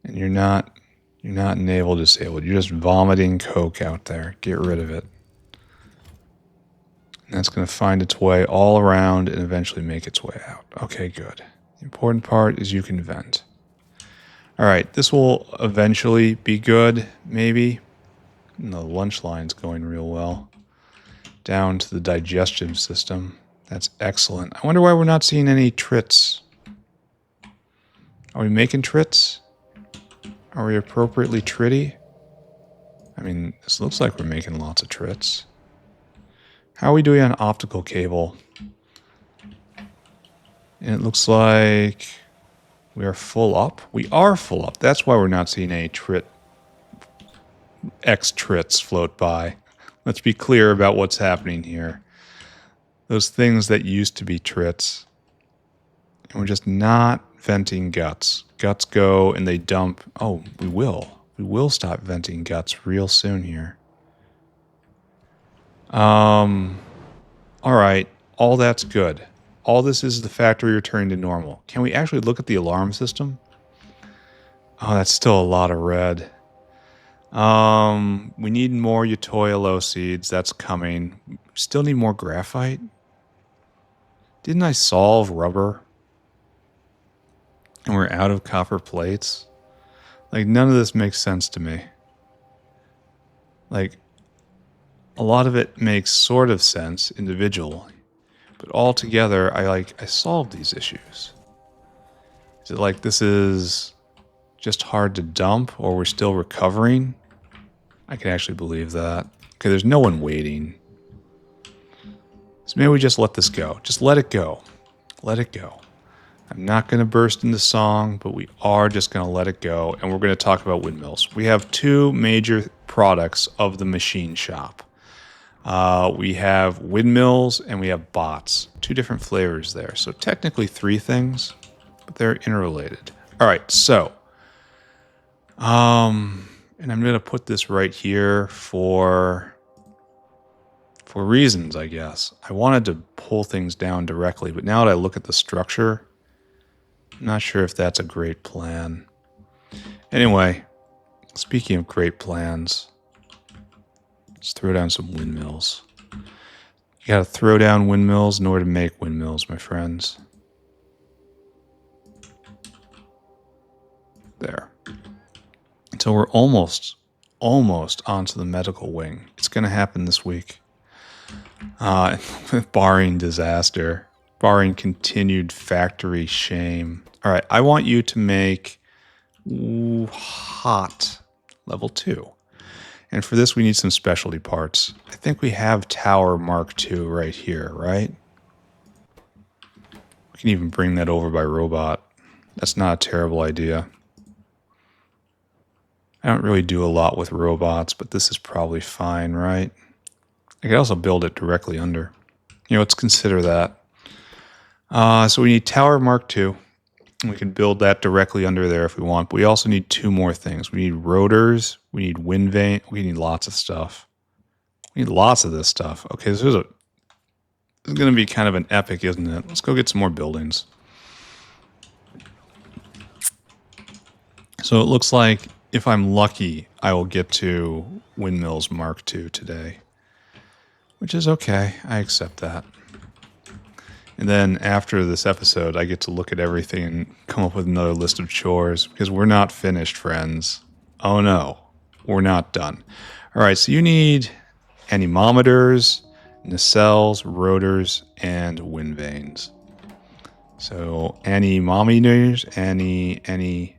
And you're not navel disabled. You're just vomiting coke out there. Get rid of it. And that's going to find its way all around and eventually make its way out. Okay, good. The important part is you can vent. All right, this will eventually be good, maybe. And the lunch line's going real well. Down to the digestive system. That's excellent. I wonder why we're not seeing any trits. Are we making trits? Are we appropriately tritty? I mean, this looks like we're making lots of trits. How are we doing on optical cable? And it looks like we are full up. We are full up. That's why we're not seeing any X-trits float by. Let's be clear about what's happening here. Those things that used to be trits. And we're just not venting guts. Guts go and they dump. Oh, we will. We will stop venting guts real soon here. Alright. All that's good. All this is the factory returning to normal. Can we actually look at the alarm system? Oh, that's still a lot of red. We need more Utoyalo seeds. That's coming. We still need more graphite. Didn't I solve rubber? And we're out of copper plates? Like, none of this makes sense to me. Like, a lot of it makes sort of sense individually. But all together, I solved these issues. Is it like this is just hard to dump, or we're still recovering? I can actually believe that. Okay, there's no one waiting. So maybe we just let this go. Just let it go. Let it go. I'm not going to burst into song, but we are just going to let it go, and we're going to talk about windmills. We have two major products of the machine shop. We have windmills and we have bots. Two different flavors there. So technically three things, but they're interrelated. All right, so, and I'm going to put this right here for reasons, I guess. I wanted to pull things down directly, but now that I look at the structure, I'm not sure if that's a great plan. Anyway, speaking of great plans, let's throw down some windmills. You gotta throw down windmills in order to make windmills, my friends. There. So we're almost onto the medical wing. It's gonna happen this week. Barring disaster. Barring continued factory shame. Alright, I want you to make HAWT level 2. And for this, we need some specialty parts. I think we have Tower Mk2 right here, right? We can even bring that over by robot. That's not a terrible idea. I don't really do a lot with robots, but this is probably fine, right? I could also build it directly under. You know, let's consider that. So we need Tower Mk2. We can build that directly under there if we want. But we also need two more things. We need rotors. We need wind vane. We need lots of stuff. We need lots of this stuff. Okay, this is going to be kind of an epic, isn't it? Let's go get some more buildings. So it looks like if I'm lucky, I will get to Windmills Mark II today. Which is okay. I accept that. And then after this episode, I get to look at everything and come up with another list of chores because we're not finished, friends. Oh no, we're not done. All right, so you need anemometers, nacelles, rotors, and wind vanes. So anemometers, anemometer,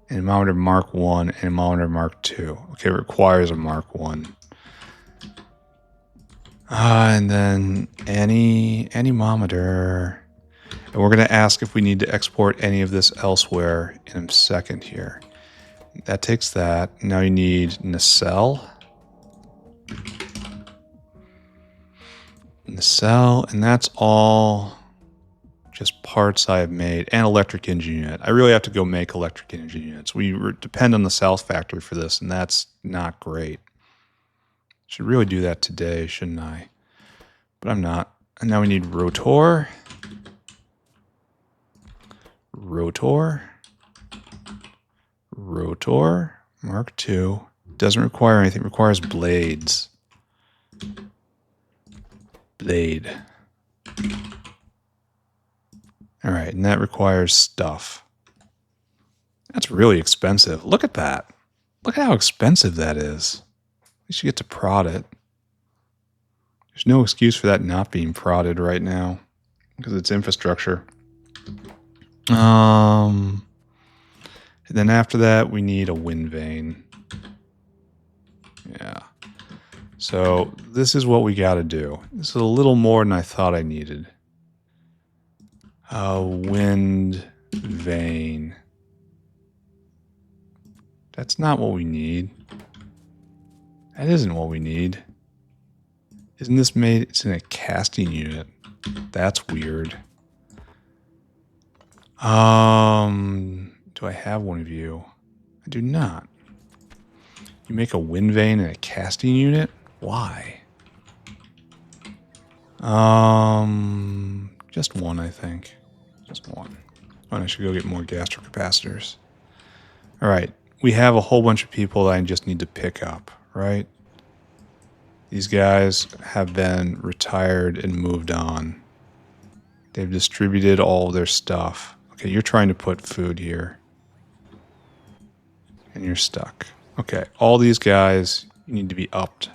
anemometer Mark 1, anemometer Mark 2. Okay, it requires a Mark 1. And then anemometer. And we're going to ask if we need to export any of this elsewhere in a second here. That takes that. Now you need nacelle. Nacelle, and that's all just parts I have made. And electric engine unit. I really have to go make electric engine units. We depend on the South factory for this, and that's not great. Should really do that today, shouldn't I? But I'm not. And now we need rotor. Rotor. Mark II. Doesn't require anything. It requires blades. Blade. All right, and that requires stuff. That's really expensive. Look at that. Look at how expensive that is. We should get to prod it. There's no excuse for that not being prodded right now because it's infrastructure. And then after that, we need a wind vane. Yeah. So this is what we got to do. This is a little more than I thought I needed. A wind vane. That's not what we need. That isn't what we need. Isn't this made? It's in a casting unit. That's weird. Do I have one of you? I do not. You make a wind vane in a casting unit? Why? Just one, I think. Just one. Oh, and I should go get more gastrocapacitors. All right. We have a whole bunch of people that I just need to pick up, right? These guys have been retired and moved on. They've distributed all of their stuff. Okay, you're trying to put food here. And you're stuck. Okay, all these guys need to be upped.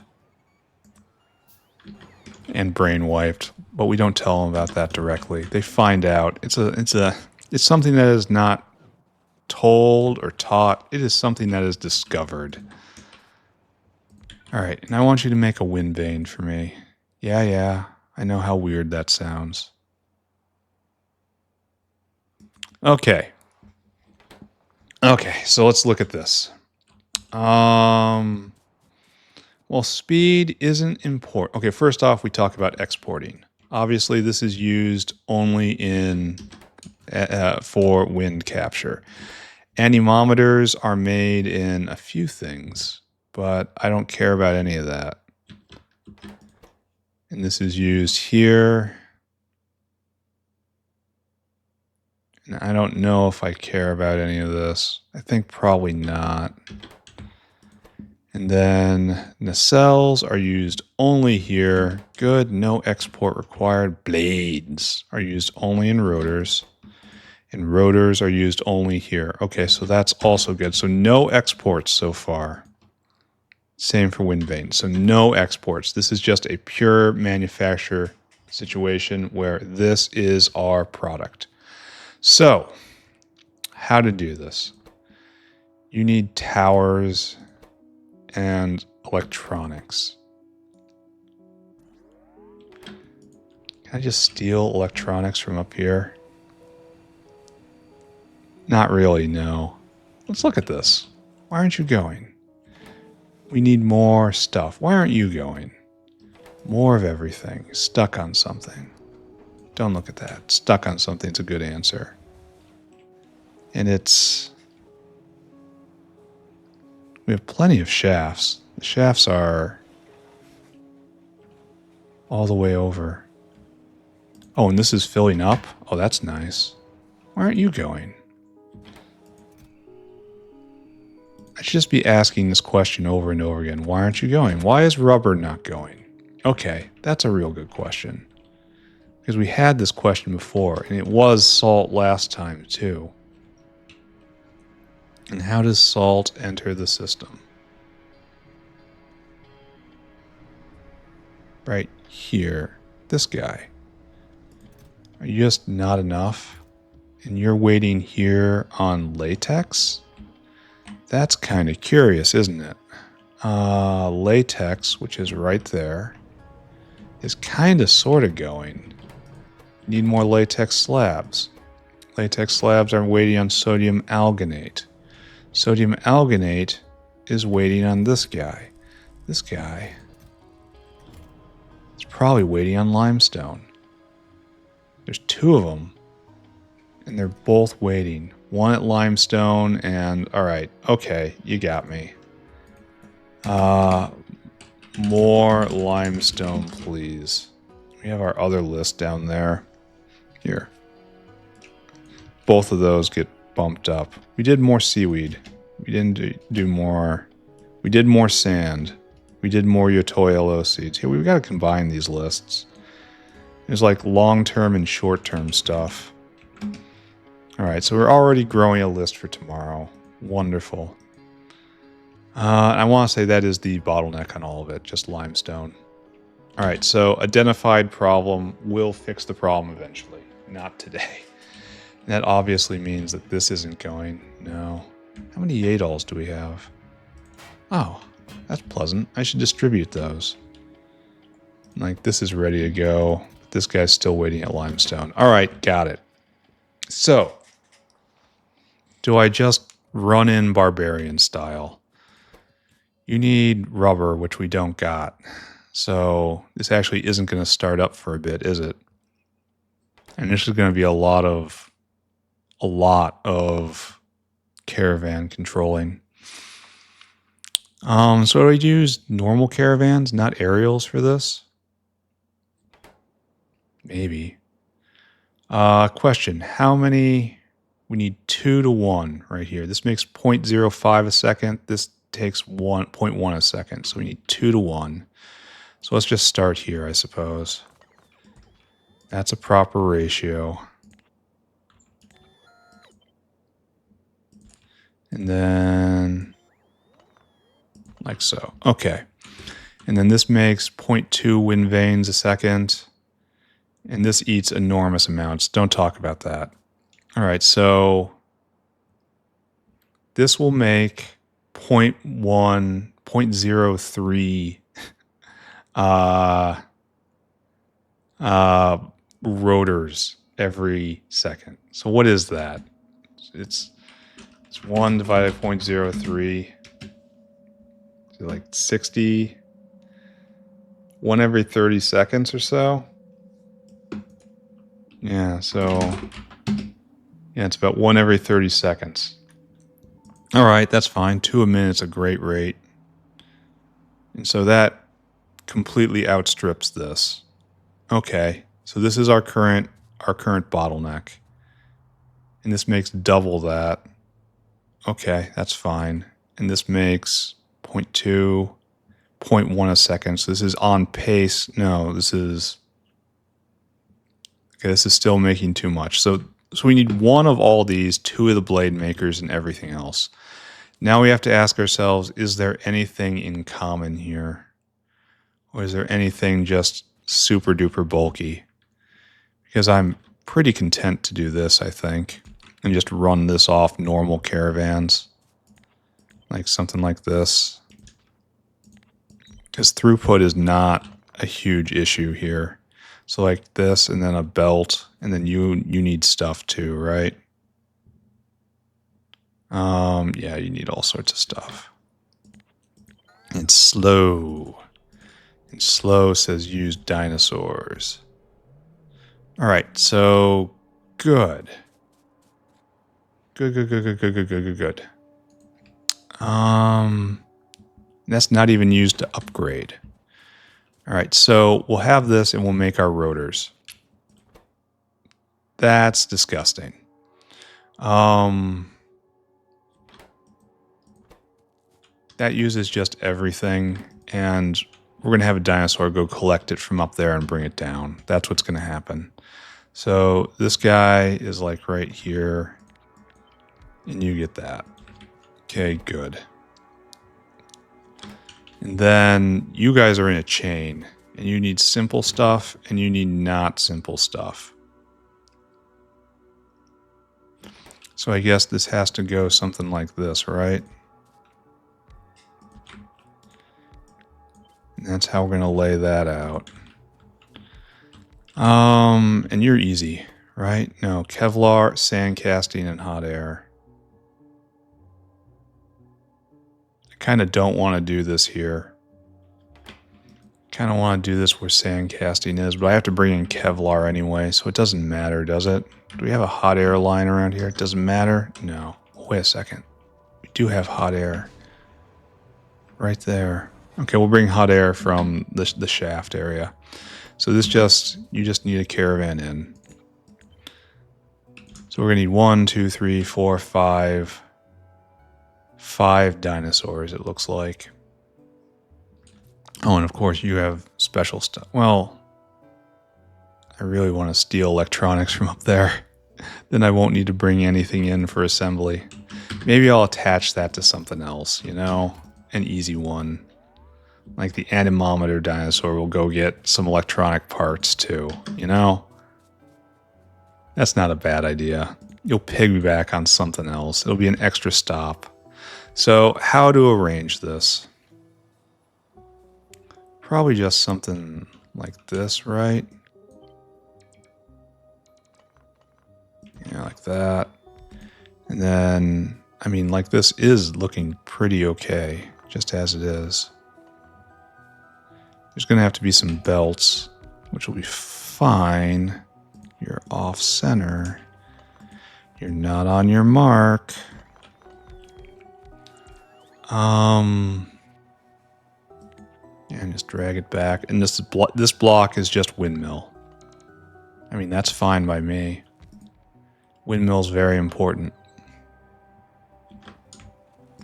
And brain wiped. But we don't tell them about that directly. They find out. It's something that is not told or taught. It is something that is discovered. All right, and I want you to make a wind vane for me. Yeah, I know how weird that sounds. Okay, so let's look at this. Well, speed isn't important. Okay, first off, we talk about exporting. Obviously, this is used only for wind capture. Anemometers are made in a few things, but I don't care about any of that. And this is used here. And I don't know if I care about any of this. I think probably not. And then nacelles are used only here. Good, no export required. Blades are used only in rotors. And rotors are used only here. Okay, so that's also good. So no exports so far. Same for wind vanes. So no exports. This is just a pure manufacture situation where this is our product. So, how to do this? You need towers and electronics. Can I just steal electronics from up here? Not really, no. Let's look at this. Why aren't you going? We need more stuff. Why aren't you going? More of everything. Stuck on something. Don't look at that. Stuck on something's a good answer. And we have plenty of shafts. The shafts are all the way over. Oh, and this is filling up? Oh, that's nice. Why aren't you going? I should just be asking this question over and over again. Why aren't you going? Why is rubber not going? Okay, that's a real good question. Because we had this question before, and it was salt last time too. And how does salt enter the system? Right here. This guy. Are you just not enough? And you're waiting here on latex? That's kind of curious, isn't it? Latex, which is right there, is kind of sort of going. Need more latex slabs. Latex slabs are waiting on sodium alginate. Sodium alginate is waiting on this guy. This guy is probably waiting on limestone. There's two of them, and they're both waiting. One at limestone, and alright, okay, you got me. More limestone, please. We have our other list down there. Here. Both of those get bumped up. We did more seaweed. We didn't do more. We did more sand. We did more Yotoi LO seeds. Here, we've got to combine these lists. There's like long-term and short-term stuff. Alright, so we're already growing a list for tomorrow. Wonderful. I want to say that is the bottleneck on all of it, just limestone. Alright, so identified problem will fix the problem eventually. Not today. That obviously means that this isn't going. No. How many Yadols do we have? Oh, that's pleasant. I should distribute those. Like, this is ready to go. This guy's still waiting at limestone. Alright, got it. So, do I just run in barbarian style? You need rubber, which we don't got. So, this actually isn't going to start up for a bit, is it? And this is going to be a lot of caravan controlling. So do I use normal caravans, not aerials for this? Maybe. Question, how many? We need 2 to 1 right here. This makes 0.05 a second. This takes 0.1 a second. So we need 2 to 1. So let's just start here, I suppose. That's a proper ratio. And then, like so. Okay. And then this makes 0.2 wind vanes a second. And this eats enormous amounts. Don't talk about that. All right, so this will make 0.1, 0.03 rotors every second. So what is that? It's 1 divided by 0.03. So like 60, 1 every 30 seconds or so. Yeah, so yeah, it's about 1 every 30 seconds. All right, that's fine. 2 a minute's a great rate. And so that completely outstrips this. Okay, so this is our current bottleneck. And this makes double that. Okay, that's fine. And this makes 0.2, 0.1 a second. So this is on pace. No, this is... Okay, this is still making too much. So we need 1 of all these, 2 of the blade makers, and everything else. Now we have to ask ourselves, is there anything in common here? Or is there anything just super duper bulky? Because I'm pretty content to do this, I think. And just run this off normal caravans. Like something like this. Because throughput is not a huge issue here. So like this, and then a belt, and then you need stuff too, right? Yeah, you need all sorts of stuff. And slow. And slow says use dinosaurs. All right, so good. Good. That's not even used to upgrade. All right, so we'll have this and we'll make our rotors. That's disgusting. that uses just everything, and we're going to have a dinosaur go collect it from up there and bring it down. That's what's going to happen. So this guy is like right here, and you get that. Okay, good. And then you guys are in a chain, and you need simple stuff, and you need not simple stuff. So I guess this has to go something like this, right? And that's how we're going to lay that out. And you're easy, right? No, Kevlar, sand casting, and hot air. I kind of don't want to do this here. Kind of want to do this where sand casting is, but I have to bring in Kevlar anyway, so it doesn't matter, does it? Do we have a hot air line around here? It doesn't matter? No. Wait a second. We do have hot air. Right there. Okay, we'll bring hot air from the shaft area. So this you just need a caravan in. So we're gonna need 1, 2, 3, 4, 5. 5 dinosaurs, it looks like. Oh, and of course you have special stuff. Well, I really want to steal electronics from up there. Then I won't need to bring anything in for assembly. Maybe I'll attach that to something else, you know? An easy one. Like the anemometer dinosaur will go get some electronic parts too, you know? That's not a bad idea. You'll piggyback on something else. It'll be an extra stop. So how to arrange this? Probably just something like this, right? Yeah, like that. And then, I mean, like this is looking pretty okay, just as it is. There's going to have to be some belts, which will be fine. You're off center. You're not on your mark. And just drag it back. And this block is just windmill. I mean, that's fine by me. Windmill's very important.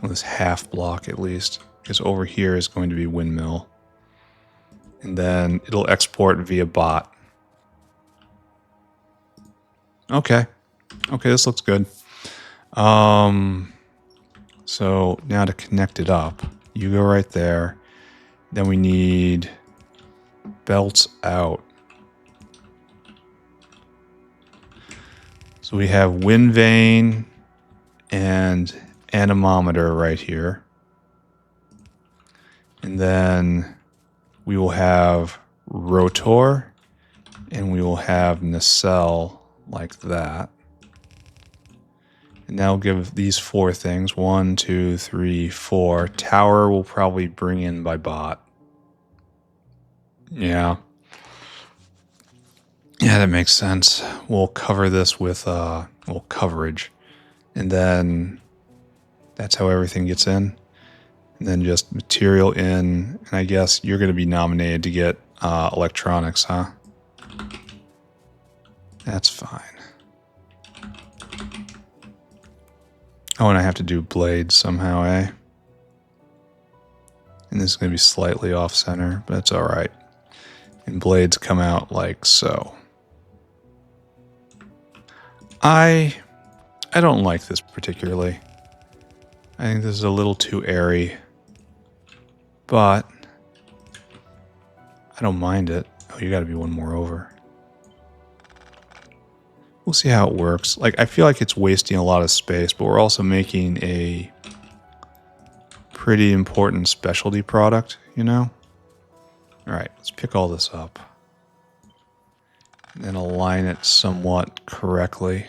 Well, this half block at least. Because over here is going to be windmill. And then it'll export via bot. Okay. Okay, this looks good. So now to connect it up, you go right there. Then we need belts out. So we have wind vane and anemometer right here. And then we will have rotor and we will have nacelle like that. And that'll give these 4 things. 1, 2, 3, 4. Tower will probably bring in by bot. Yeah. Yeah, that makes sense. We'll cover this with coverage. And then that's how everything gets in. And then just material in. And I guess you're going to be nominated to get electronics, huh? That's fine. Oh, and I have to do blades somehow, eh? And this is going to be slightly off-center, but it's alright. And blades come out like so. I don't like this particularly. I think this is a little too airy. But I don't mind it. Oh, you got to be one more over. We'll see how it works. Like, I feel like it's wasting a lot of space, but we're also making a pretty important specialty product, you know? Alright, let's pick all this up. And then align it somewhat correctly.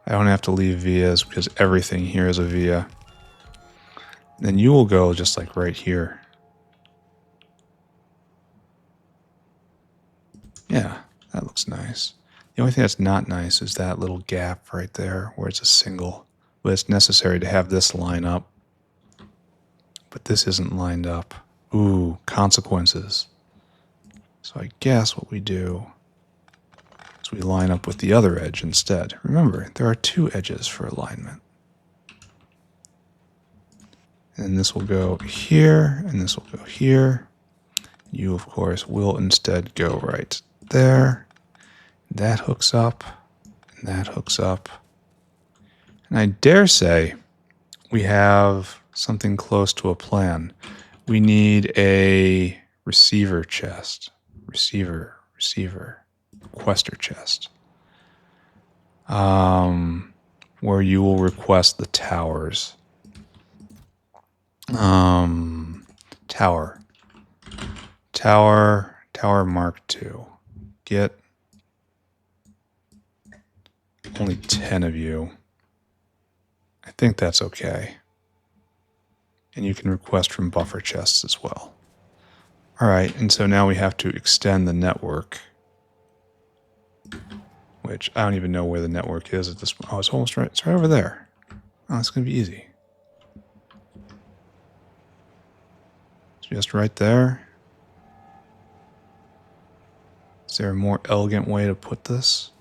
I don't have to leave vias because everything here is a via. And then you will go just like right here. Yeah, that looks nice. The only thing that's not nice is that little gap right there where it's a single. But it's necessary to have this line up. But this isn't lined up. Ooh, consequences. So I guess what we do is we line up with the other edge instead. Remember, there are 2 edges for alignment. And this will go here, and this will go here. You, of course, will instead go right there. That hooks up, and that hooks up. And I dare say we have something close to a plan. We need a receiver chest. Receiver, requester chest. Where you will request the towers. Tower Mk2. Get only 10 of you. I think that's okay. And you can request from buffer chests as well. All right, and so now we have to extend the network, which I don't even know where the network is at this point. Oh, it's almost right. It's right over there. Oh, it's going to be easy. It's just right there. Is there a more elegant way to put this?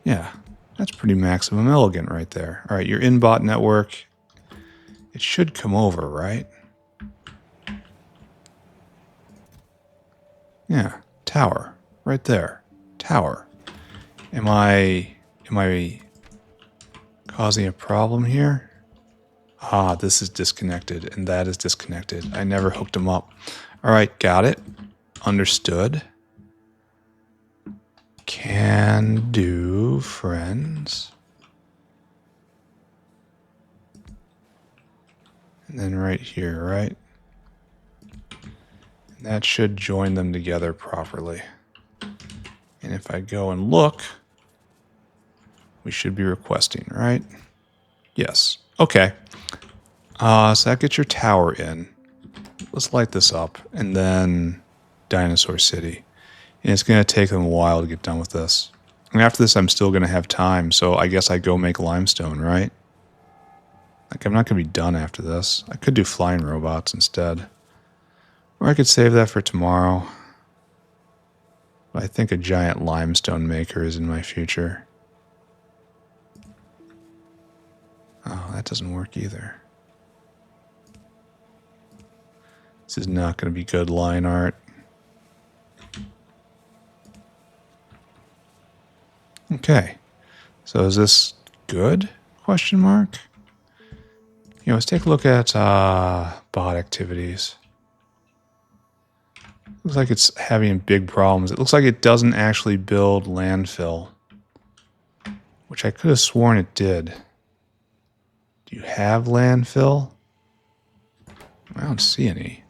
Yeah, that's pretty maximum elegant right there. All right, your in-bot network, it should come over, right? Yeah, tower, right there. Tower. Am I causing a problem here? Ah, this is disconnected, and that is disconnected. I never hooked them up. All right, got it. Understood. Can do, friends. And then right here, right? And that should join them together properly. And if I go and look, we should be requesting, right? Yes. Okay. So that gets your tower in. Let's light this up, and then Dinosaur City. And it's going to take them a while to get done with this. And after this, I'm still going to have time, so I guess I go make limestone, right? Like, I'm not going to be done after this. I could do flying robots instead. Or I could save that for tomorrow. But I think a giant limestone maker is in my future. Oh, that doesn't work either. This is not going to be good line art. Okay. So is this good? Question mark. You know, let's take a look at bot activities. Looks like it's having big problems. It looks like it doesn't actually build landfill, which I could have sworn it did. Do you have landfill? I don't see any.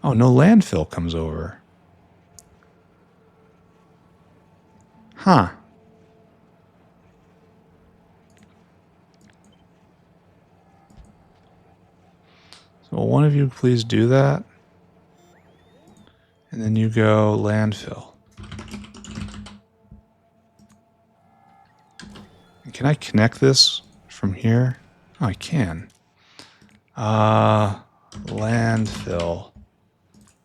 Oh, no landfill comes over. Huh. So will one of you please do that? And then you go landfill. And can I connect this from here? Oh, I can. Landfill.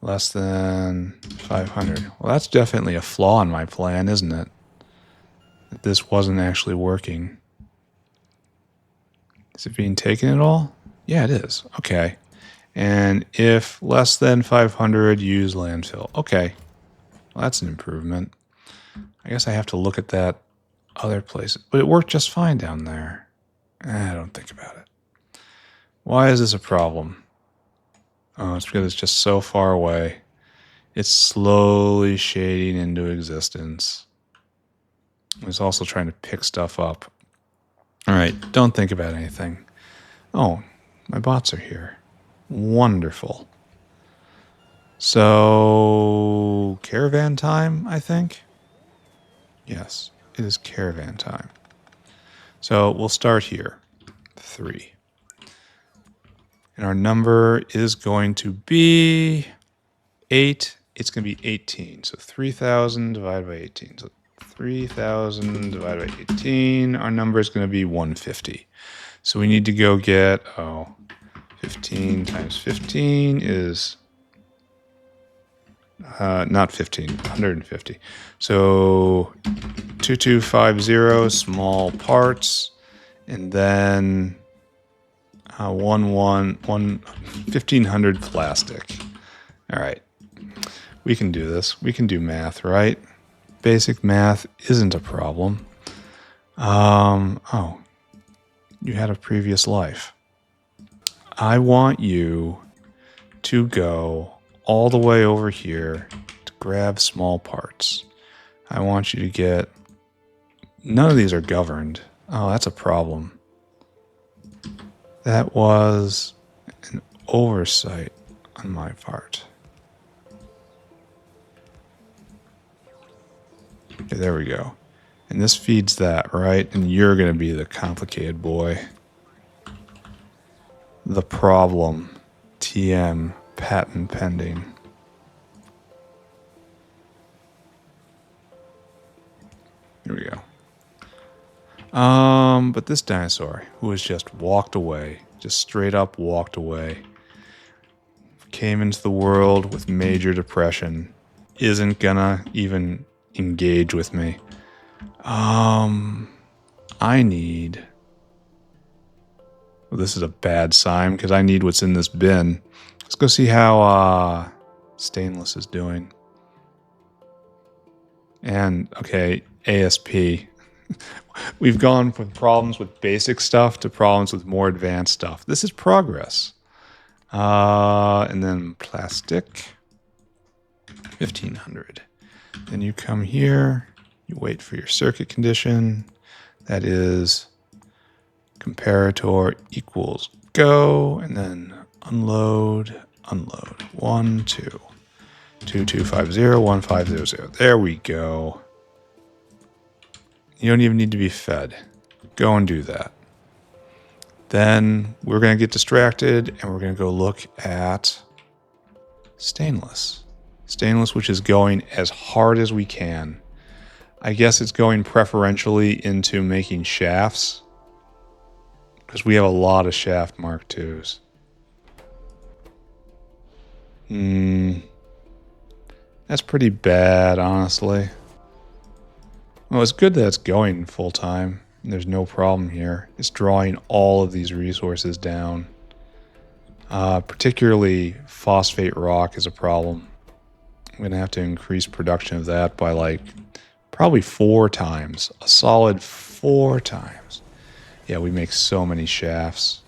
Less than 500. Well, that's definitely a flaw in my plan, isn't it? That this wasn't actually working. Is it being taken at all? Yeah, it is. Okay. And if less than 500, use landfill. Okay. Well, that's an improvement. I guess I have to look at that other place. But it worked just fine down there. I don't think about it. Why is this a problem? Oh, it's because it's just so far away. It's slowly shading into existence. It's also trying to pick stuff up. All right, don't think about anything. Oh, my bots are here. Wonderful. So, caravan time, I think? Yes, it is caravan time. So, we'll start here. 3. And our number is going to be 8. It's going to be 18. So 3,000 divided by 18. So 3,000 divided by 18. Our number is going to be 150. So we need to go get, 15 times 15 is, not 15, 150. So 2250, small parts. And then 1,500 plastic. All right. We can do this. We can do math, right? Basic math isn't a problem. Oh, you had a previous life. I want you to go all the way over here to grab small parts. I want you to get... None of these are governed. Oh, that's a problem. That was an oversight on my part. Okay, there we go. And this feeds that, right? And you're going to be the complicated boy. The problem. TM. Patent pending. Here we go. But this dinosaur, who has just walked away, just straight up walked away, came into the world with major depression, isn't gonna even engage with me. I need... Well, this is a bad sign because I need what's in this bin. Let's go see how Stainless is doing. And, okay, ASP. We've gone from problems with basic stuff to problems with more advanced stuff. This is progress. And then plastic, 1,500. Then you come here, you wait for your circuit condition. That is comparator equals go, and then unload, unload. 1, 2, 2250, 1500. There we go. You don't even need to be fed. Go and do that. Then we're going to get distracted and we're going to go look at Stainless. Stainless, which is going as hard as we can. I guess it's going preferentially into making shafts because we have a lot of shaft Mark IIs. That's pretty bad, honestly. Well, it's good that it's going full time. There's no problem here. It's drawing all of these resources down. Particularly phosphate rock is a problem. I'm going to have to increase production of that by like probably 4 times. A solid 4 times. Yeah, we make so many shafts.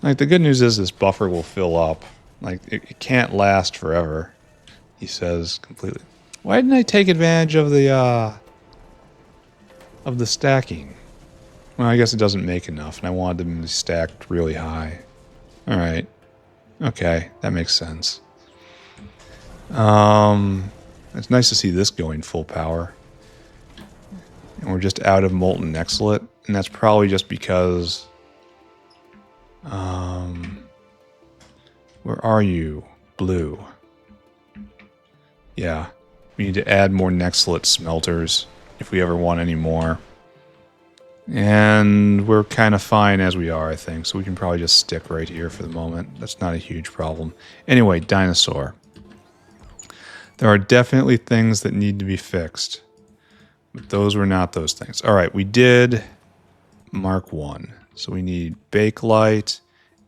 Like, the good news is this buffer will fill up. Like, it can't last forever, he says completely. Why didn't I take advantage of the stacking? Well, I guess it doesn't make enough, and I wanted them to be stacked really high. All right. Okay, that makes sense. It's nice to see this going full power. And we're just out of molten excellent, and that's probably just because... where are you? Blue. Yeah. We need to add more Nexlet smelters if we ever want any more. And we're kind of fine as we are, I think. So we can probably just stick right here for the moment. That's not a huge problem. Anyway, dinosaur. There are definitely things that need to be fixed. But those were not those things. All right, we did Mark 1. So we need Bakelite,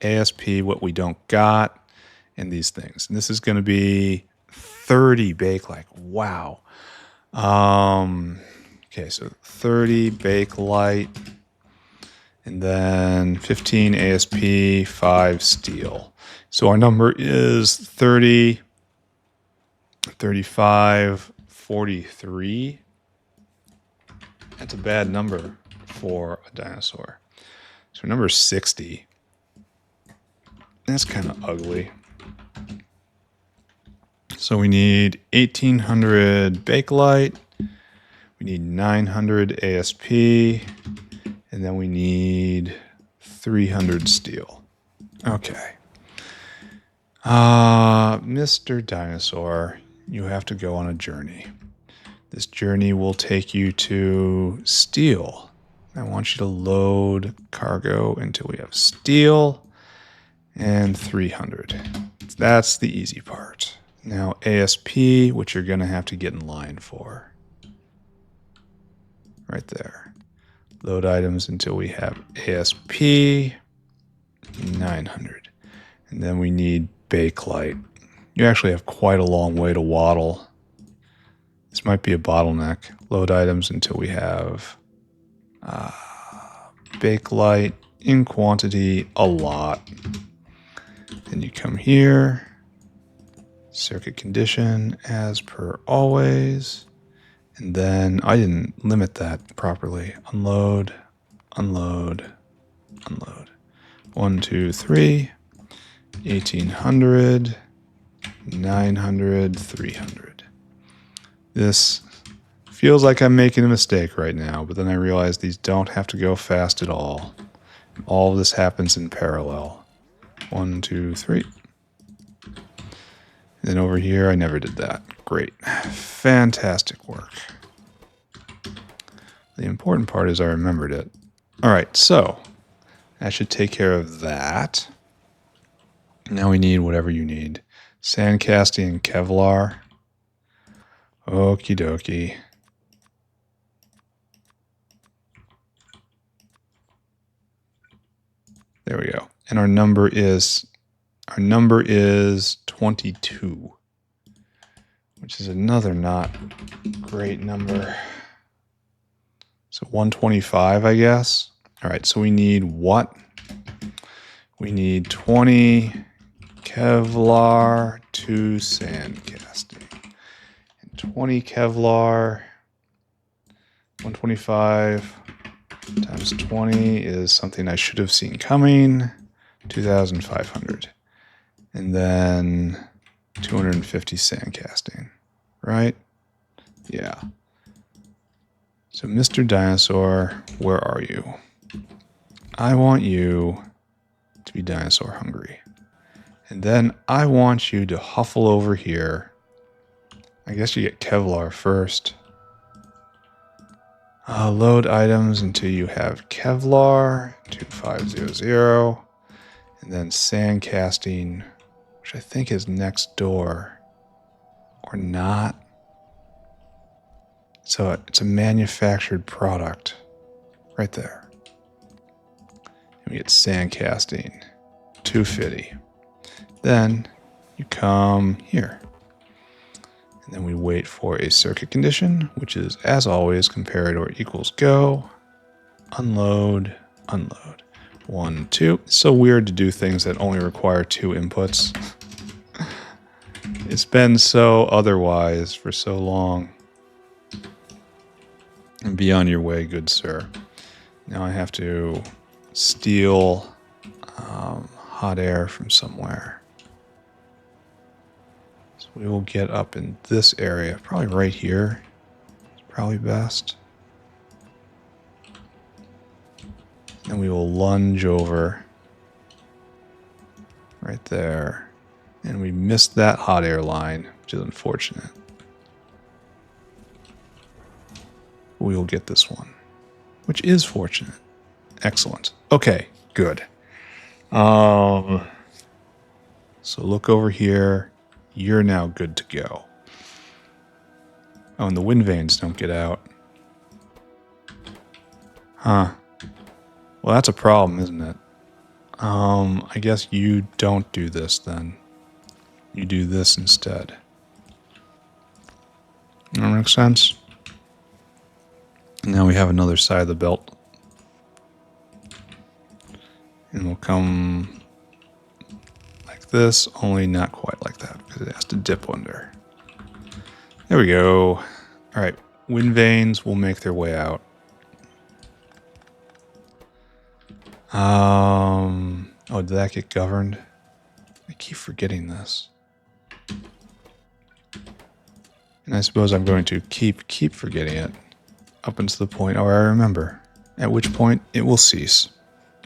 ASP, what we don't got, and these things. And this is going to be 30 Bakelite. Wow. Okay, so 30 Bakelite, and then 15 ASP, 5 steel. So our number is 30, 35, 43. That's a bad number for a dinosaur. So number 60. That's kind of ugly. So we need 1,800 Bakelite. We need 900 ASP. And then we need 300 steel. Okay. Mr. Dinosaur, you have to go on a journey. This journey will take you to steel. I want you to load cargo until we have steel and 300. That's the easy part. Now ASP, which you're going to have to get in line for. Right there. Load items until we have ASP. 900. And then we need bakelite. You actually have quite a long way to waddle. This might be a bottleneck. Load items until we have bakelite in quantity a lot. Then you come here, circuit condition as per always. And then I didn't limit that properly. Unload, unload, unload. 1, 2, 3, 1800, 900, 300. This feels like I'm making a mistake right now, but then I realize these don't have to go fast at all. All of this happens in parallel. 1, 2, 3. And then over here, I never did that. Great. Fantastic work. The important part is I remembered it. All right, so that should take care of that. Now we need whatever you need. Sand casting and Kevlar. Okie dokie. There we go. And our number is 22, which is another not great number. So 125, I guess. All right, so we need what? We need 20 Kevlar, 2 sand casting. And 20 Kevlar, 125 times 20 is something I should have seen coming. 2,500. And then 250 sand casting, right? Yeah. So Mr. Dinosaur, where are you? I want you to be dinosaur hungry. And then I want you to huffle over here. I guess you get Kevlar first. Load items until you have Kevlar, 2500. And then sand casting, which I think is next door. Or not. So it's a manufactured product. Right there. And we get sand casting, 250. Then you come here. And then we wait for a circuit condition, which is, as always, comparator equals go. Unload, unload. 1, 2. It's so weird to do things that only require 2 inputs. It's been so otherwise for so long. And be on your way, good sir. Now I have to steal hot air from somewhere. So we will get up in this area, probably right here. It's probably best. And we will lunge over right there. And we missed that hot air line, which is unfortunate. We will get this one, which is fortunate. Excellent. Okay, good. So look over here. You're now good to go. Oh, and the wind vanes don't get out. Huh. Well, that's a problem, isn't it? I guess you don't do this then. You do this instead. That makes sense? Now we have another side of the belt. And we'll come like this, only not quite like that, because it has to dip under. There we go. All right, wind vanes will make their way out. Oh, did that get governed? I keep forgetting this. And I suppose I'm going to keep forgetting it up until the point where I remember, at which point it will cease.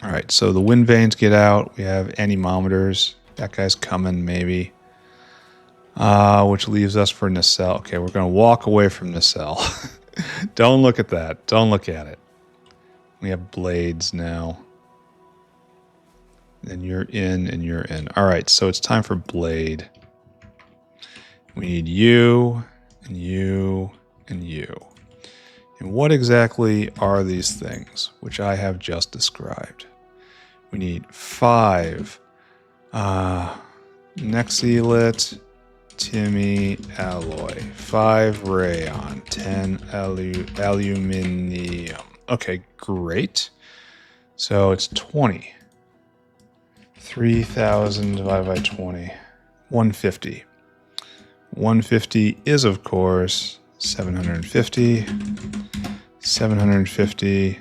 All right, so the wind vanes get out. We have anemometers. That guy's coming, maybe. Which leaves us for nacelle. Okay, we're going to walk away from nacelle. Don't look at that. Don't look at it. We have blades now. And you're in and you're in. All right, so it's time for blade. We need you and you and you. And what exactly are these things, which I have just described? We need 5 Nexilit Timmy alloy, 5 rayon, 10 aluminium. Okay, great. So it's 20. 3,000 divided by 20. 150. 150 is, of course, 750. 750,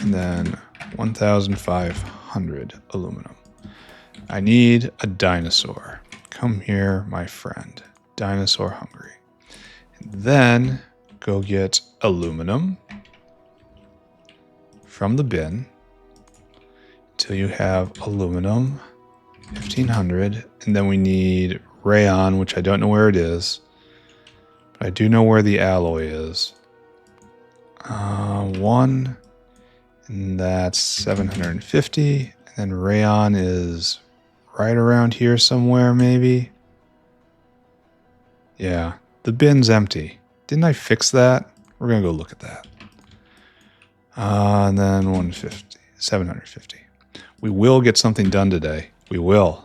and then 1,500 aluminum. I need a dinosaur. Come here, my friend. Dinosaur hungry. And then go get aluminum from the bin until you have aluminum, 1,500. And then we need rayon, which I don't know where it is, but I do know where the alloy is. 1, and that's 750. And then rayon is right around here somewhere, maybe. Yeah, the bin's empty. Didn't I fix that? We're gonna go look at that. And then 150, 750. We will get something done today. We will.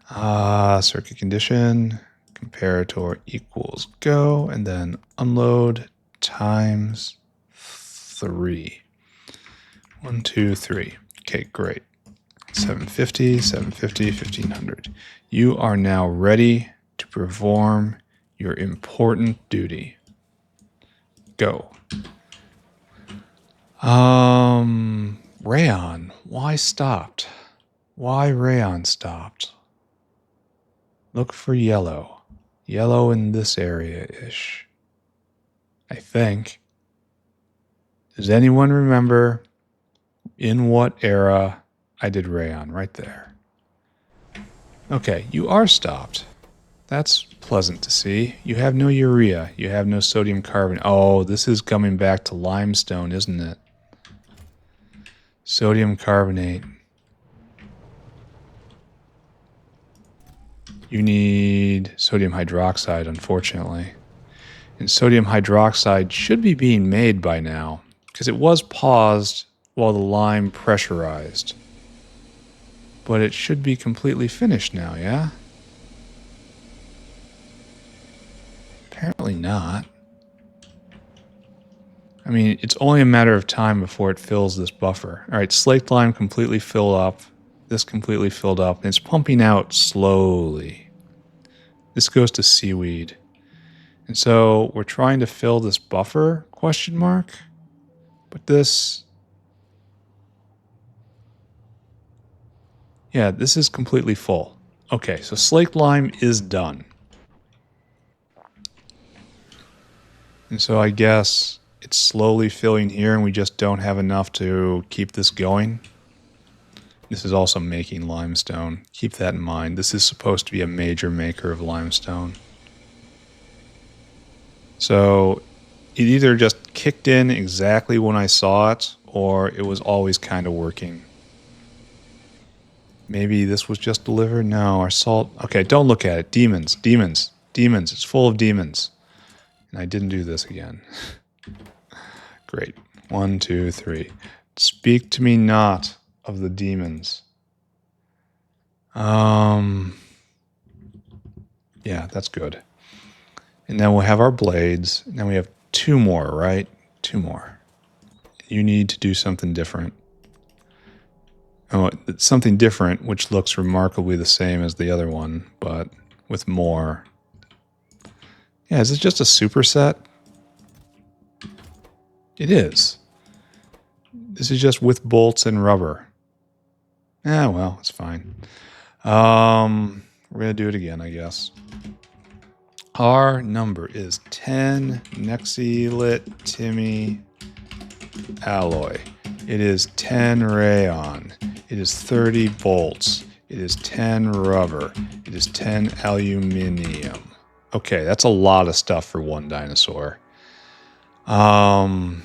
Circuit condition, comparator equals go, and then unload times 3. 1, 2, 3. Okay, great. 750, 750, 1,500. You are now ready to perform your important duty. Go. Rayon. Why stopped? Why rayon stopped? Look for yellow. Yellow in this area-ish. I think. Does anyone remember in what era I did rayon? Right there. Okay, you are stopped. That's pleasant to see. You have no urea. You have no sodium carbonate. Oh, this is coming back to limestone, isn't it? Sodium carbonate. You need sodium hydroxide, unfortunately. And sodium hydroxide should be being made by now, because it was paused while the lime pressurized. But it should be completely finished now, yeah? Apparently not. I mean, it's only a matter of time before it fills this buffer. All right, slaked lime completely filled up. This completely filled up. And it's pumping out slowly. This goes to seaweed. And so we're trying to fill this buffer, question mark. But this... yeah, this is completely full. Okay, so slaked lime is done. And so I guess it's slowly filling here and we just don't have enough to keep this going. This is also making limestone. Keep that in mind. This is supposed to be a major maker of limestone. So it either just kicked in exactly when I saw it, or it was always kind of working. Maybe this was just delivered? No, our salt... okay, don't look at it. Demons, demons, demons. It's full of demons. And I didn't do this again. Great. 1, 2, 3. Speak to me not of the demons. Yeah, that's good. And then we'll have our blades. Now we have 2 more, right? 2 more. You need to do something different. Oh, it's something different, which looks remarkably the same as the other one, but with more. Yeah, is it just a superset? It is. This is just with bolts and rubber. Ah, well, it's fine. We're going to do it again, I guess. Our number is 10 Nexilit Timmy alloy. It is 10 rayon. It is 30 bolts. It is 10 rubber. It is 10 aluminium. Okay, that's a lot of stuff for one dinosaur. I'm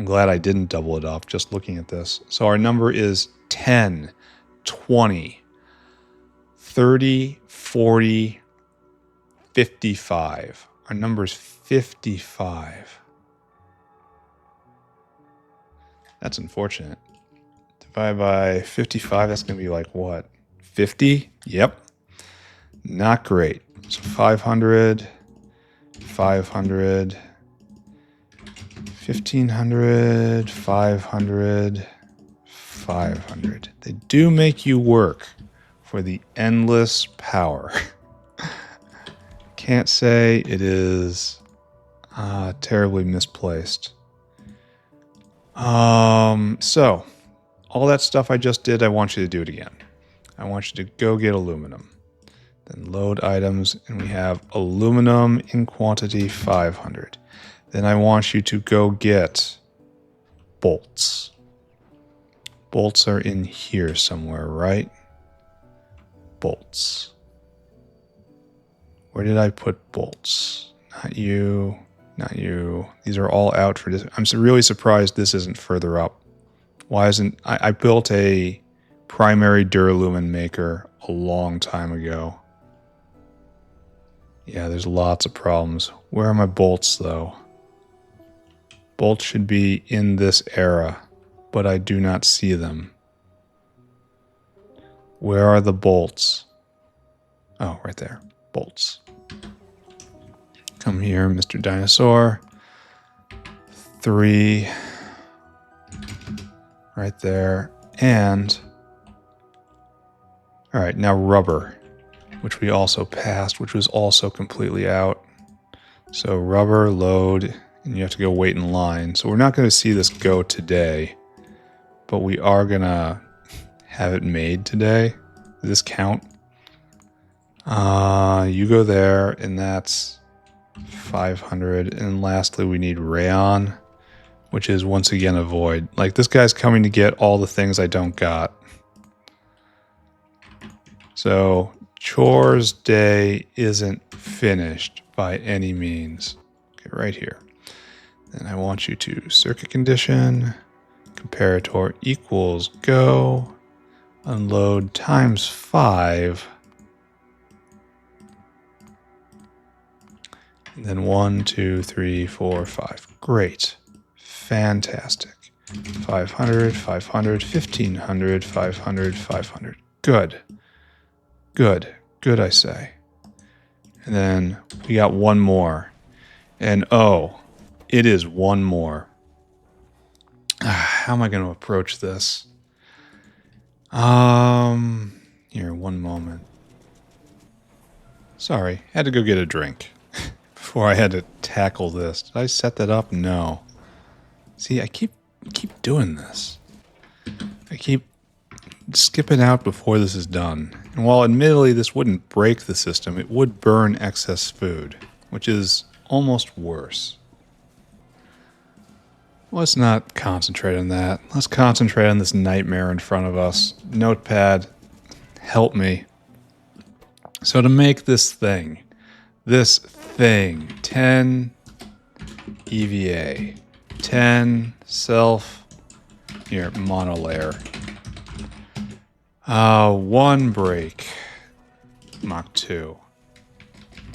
glad I didn't double it up just looking at this. So our number is 10, 20, 30, 40, 55. Our number is 55. That's unfortunate. divided by 55, that's going to be like what? 50? Yep. Not great. So 500, 500, 1500, 500, 500. They do make you work for the endless power. Can't say it is terribly misplaced. So all that stuff I just did, I want you to do it again. I want you to go get aluminum. Then load items, and we have aluminum in quantity 500. Then I want you to go get bolts. Bolts are in here somewhere, right? Bolts. Where did I put bolts? Not you, not you. These are all out for this. I'm really surprised this isn't further up. Why isn't... I built a primary duralumin maker a long time ago. Yeah, there's lots of problems. Where are my bolts, though? Bolts should be in this era, but I do not see them. Where are the bolts? Oh, right there. Bolts. Come here, Mr. Dinosaur. 3. Right there. And... Alright, now rubber, which we also passed, which was also completely out. So rubber, load, and you have to go wait in line. So we're not going to see this go today, but we are going to have it made today. Does this count? You go there, and that's 500. And lastly, we need rayon, which is once again a void. Like, this guy's coming to get all the things I don't got. So chores day isn't finished by any means. Okay, right here. Then I want you to circuit condition, comparator equals go, unload times 5, and then 1, 2, 3, 4, 5. Great. Fantastic. 500, 500, 1500, 500, 500. Good. Good. Good, I say. And then we got one more. And oh, it is one more. How am I going to approach this? Here, one moment. Sorry, had to go get a drink before I had to tackle this. Did I set that up? No. See, I keep doing this. I keep skipping out before this is done. And while admittedly this wouldn't break the system, it would burn excess food, which is almost worse. Let's not concentrate on that. Let's concentrate on this nightmare in front of us. Notepad, help me. So to make this thing, 10 EVA, 10 self, here, monolayer. 1 brake, Mk2,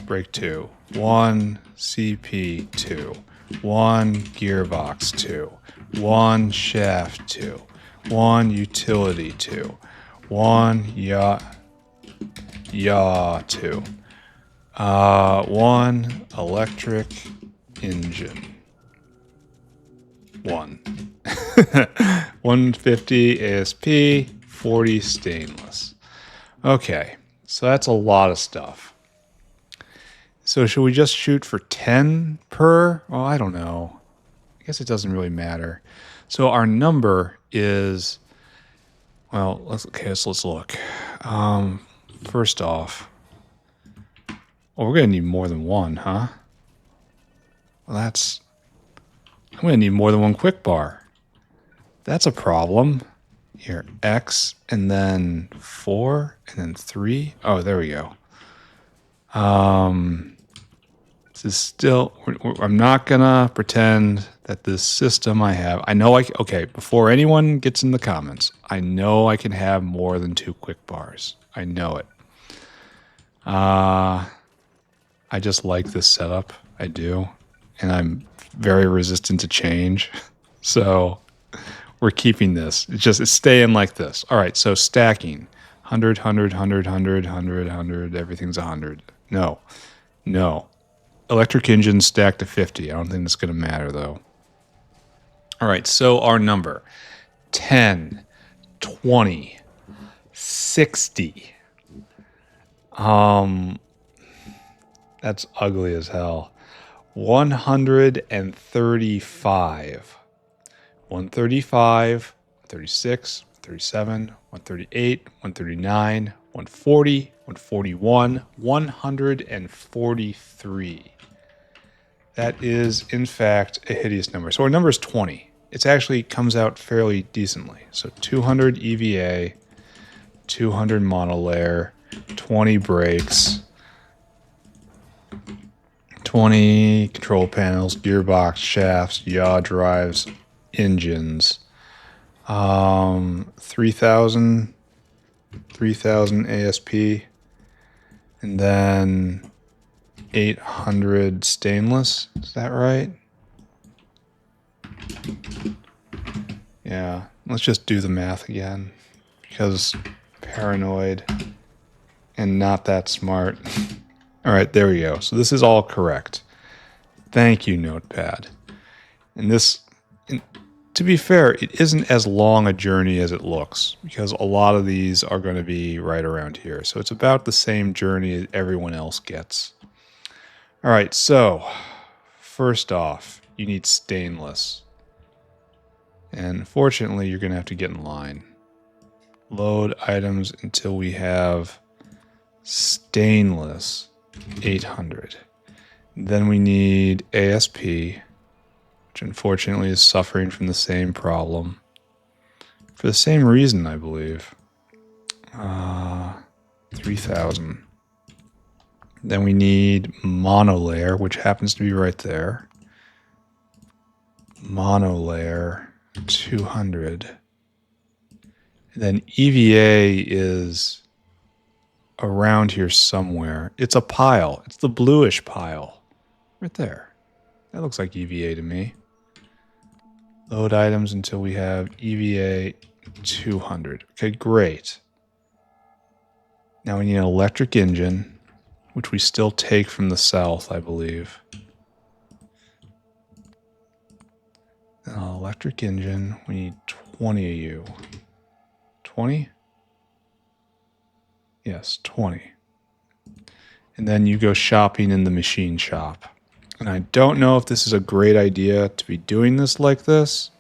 brake 2, 1 CP2, 1 gearbox 2, 1 shaft 2, 1 utility 2, 1 yaw 2, 1 electric engine, 1, 150 ASP, 40 stainless. Okay, so that's a lot of stuff. So should we just shoot for 10 per? Well, I don't know. I guess it doesn't really matter. So our number is, well, let's look. First off, well, we're going to need more than one, huh? Well, I'm going to need more than one quick bar. That's a problem. Here, X, and then 4, and then 3. Oh, there we go. This is still... I'm not gonna pretend that this system I have... okay, before anyone gets in the comments, I know I can have more than 2 quick bars. I know it. I just like this setup. I do. And I'm very resistant to change. So... We're keeping this. It's staying like this. All right, so stacking. 100, 100, 100, 100, 100, 100, everything's 100. No. Electric engine stacked to 50. I don't think that's going to matter, though. All right, so our number. 10, 20, 60. That's ugly as hell. 135. 135, 136, 137, 138, 139, 140, 141, 143. That is, in fact, a hideous number. So our number is 20. It actually comes out fairly decently. So 200 EVA, 200 monolayer, 20 brakes, 20 control panels, gearbox, shafts, yaw drives, engines, 3,000 ASP, and then 800 stainless. Is that right? Yeah, let's just do the math again, because paranoid and not that smart. All right, there we go. So this is all correct. Thank you, Notepad. And this, to be fair, it isn't as long a journey as it looks, because a lot of these are going to be right around here. So it's about the same journey that everyone else gets. All right, so first off, you need stainless. And fortunately, you're going to have to get in line. Load items until we have stainless 800. Then we need ASP, which unfortunately is suffering from the same problem. For the same reason, I believe. 3,000. Then we need monolayer, which happens to be right there. Monolayer 200. And then EVA is around here somewhere. It's a pile. It's the bluish pile. Right there. That looks like EVA to me. Load items until we have EVA 200. Okay, great. Now we need an electric engine, which we still take from the south, I believe. Electric engine, we need 20 of you. 20? Yes, 20. And then you go shopping in the machine shop. And I don't know if this is a great idea to be doing this like this.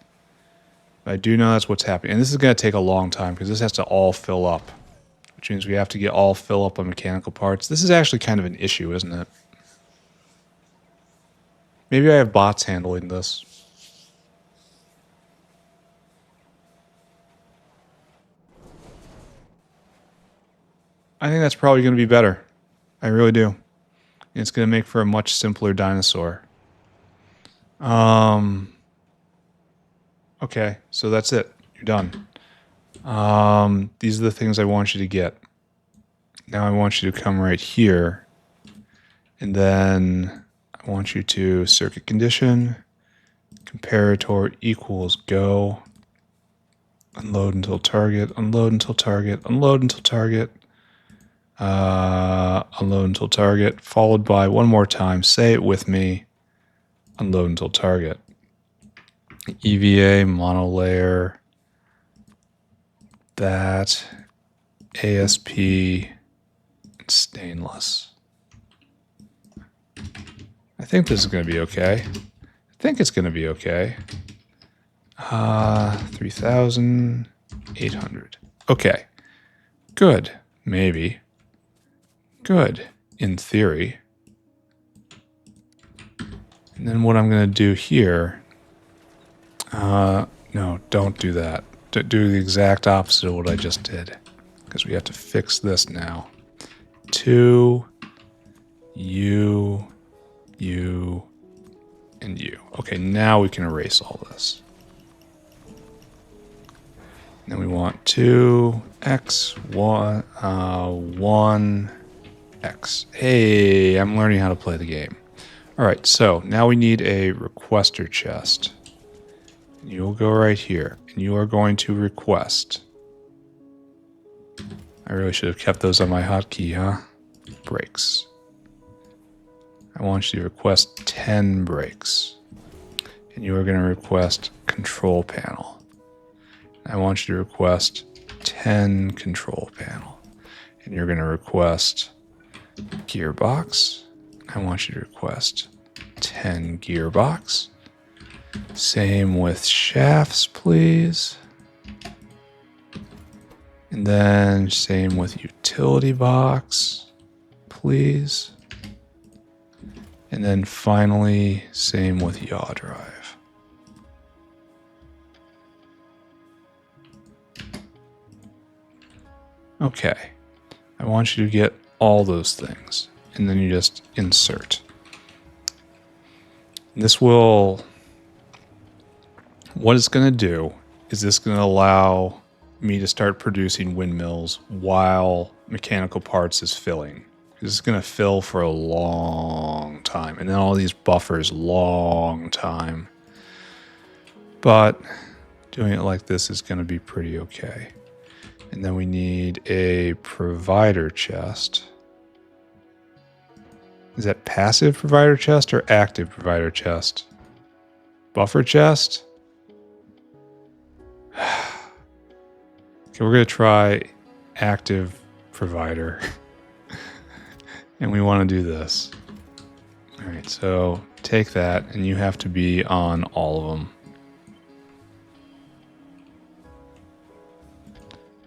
But I do know that's what's happening. And this is going to take a long time because this has to all fill up. Which means we have to get all fill up on mechanical parts. This is actually kind of an issue, isn't it? Maybe I have bots handling this. I think that's probably going to be better. I really do. It's going to make for a much simpler dinosaur. Okay, so that's it. You're done. These are the things I want you to get. Now I want you to come right here. And then I want you to circuit condition, comparator equals go, unload until target, unload until target, unload until target. Unload until target, followed by one more time, say it with me, unload until target. EVA, monolayer, that, ASP, stainless. I think this is going to be okay. I think it's going to be okay. 3,800. Okay. Good. Maybe. Good, in theory. And then what I'm going to do here... no, don't do that. Do the exact opposite of what I just did. Because we have to fix this now. 2, you, and you. Okay, now we can erase all this. And then we want 2, x, 1, 1... X. Hey, I'm learning how to play the game. All right, so now we need a requester chest. You'll go right here. and you are going to request. I really should have kept those on my hotkey, huh? Brakes. I want you to request 10 brakes. And you are going to request control panel. I want you to request 10 control panel. And you're going to request gearbox. I want you to request 10 gearbox. Same with shafts, please. And then same with utility box, please. And then finally, same with yaw drive. Okay. I want you to get all those things. And then you just insert. This will... What it's going to do is this going to allow me to start producing windmills while mechanical parts is filling. This is going to fill for a long time. And then all these buffers, long time. But doing it like this is going to be pretty okay. And then we need a provider chest. Is that passive provider chest or active provider chest? Buffer chest? Okay, we're going to try active provider. And we want to do this. All right, so take that, and you have to be on all of them.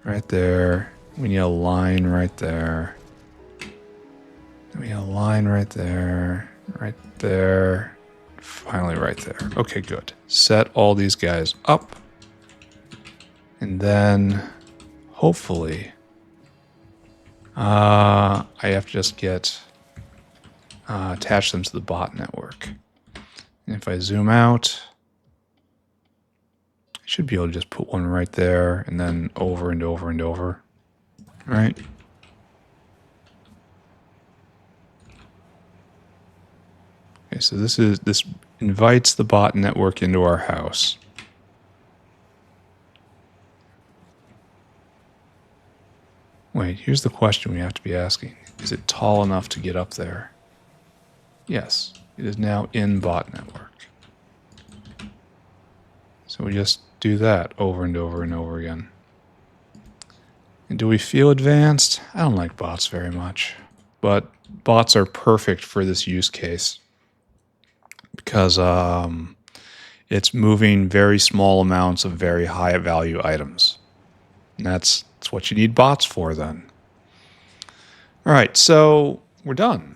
Right there. We need a line right there. We need a line right there. Right there. Finally right there. Okay, good. Set all these guys up. And then, hopefully, I have to just get attach them to the bot network. And if I zoom out, I should be able to just put one right there and then over and over and over. All right. Okay, so this invites the bot network into our house. Wait, here's the question we have to be asking. Is it tall enough to get up there? Yes, it is now in bot network. So we just do that over and over and over again. And do we feel advanced? I don't like bots very much, but bots are perfect for this use case because it's moving very small amounts of very high value items. And that's what you need bots for then. All right, so we're done.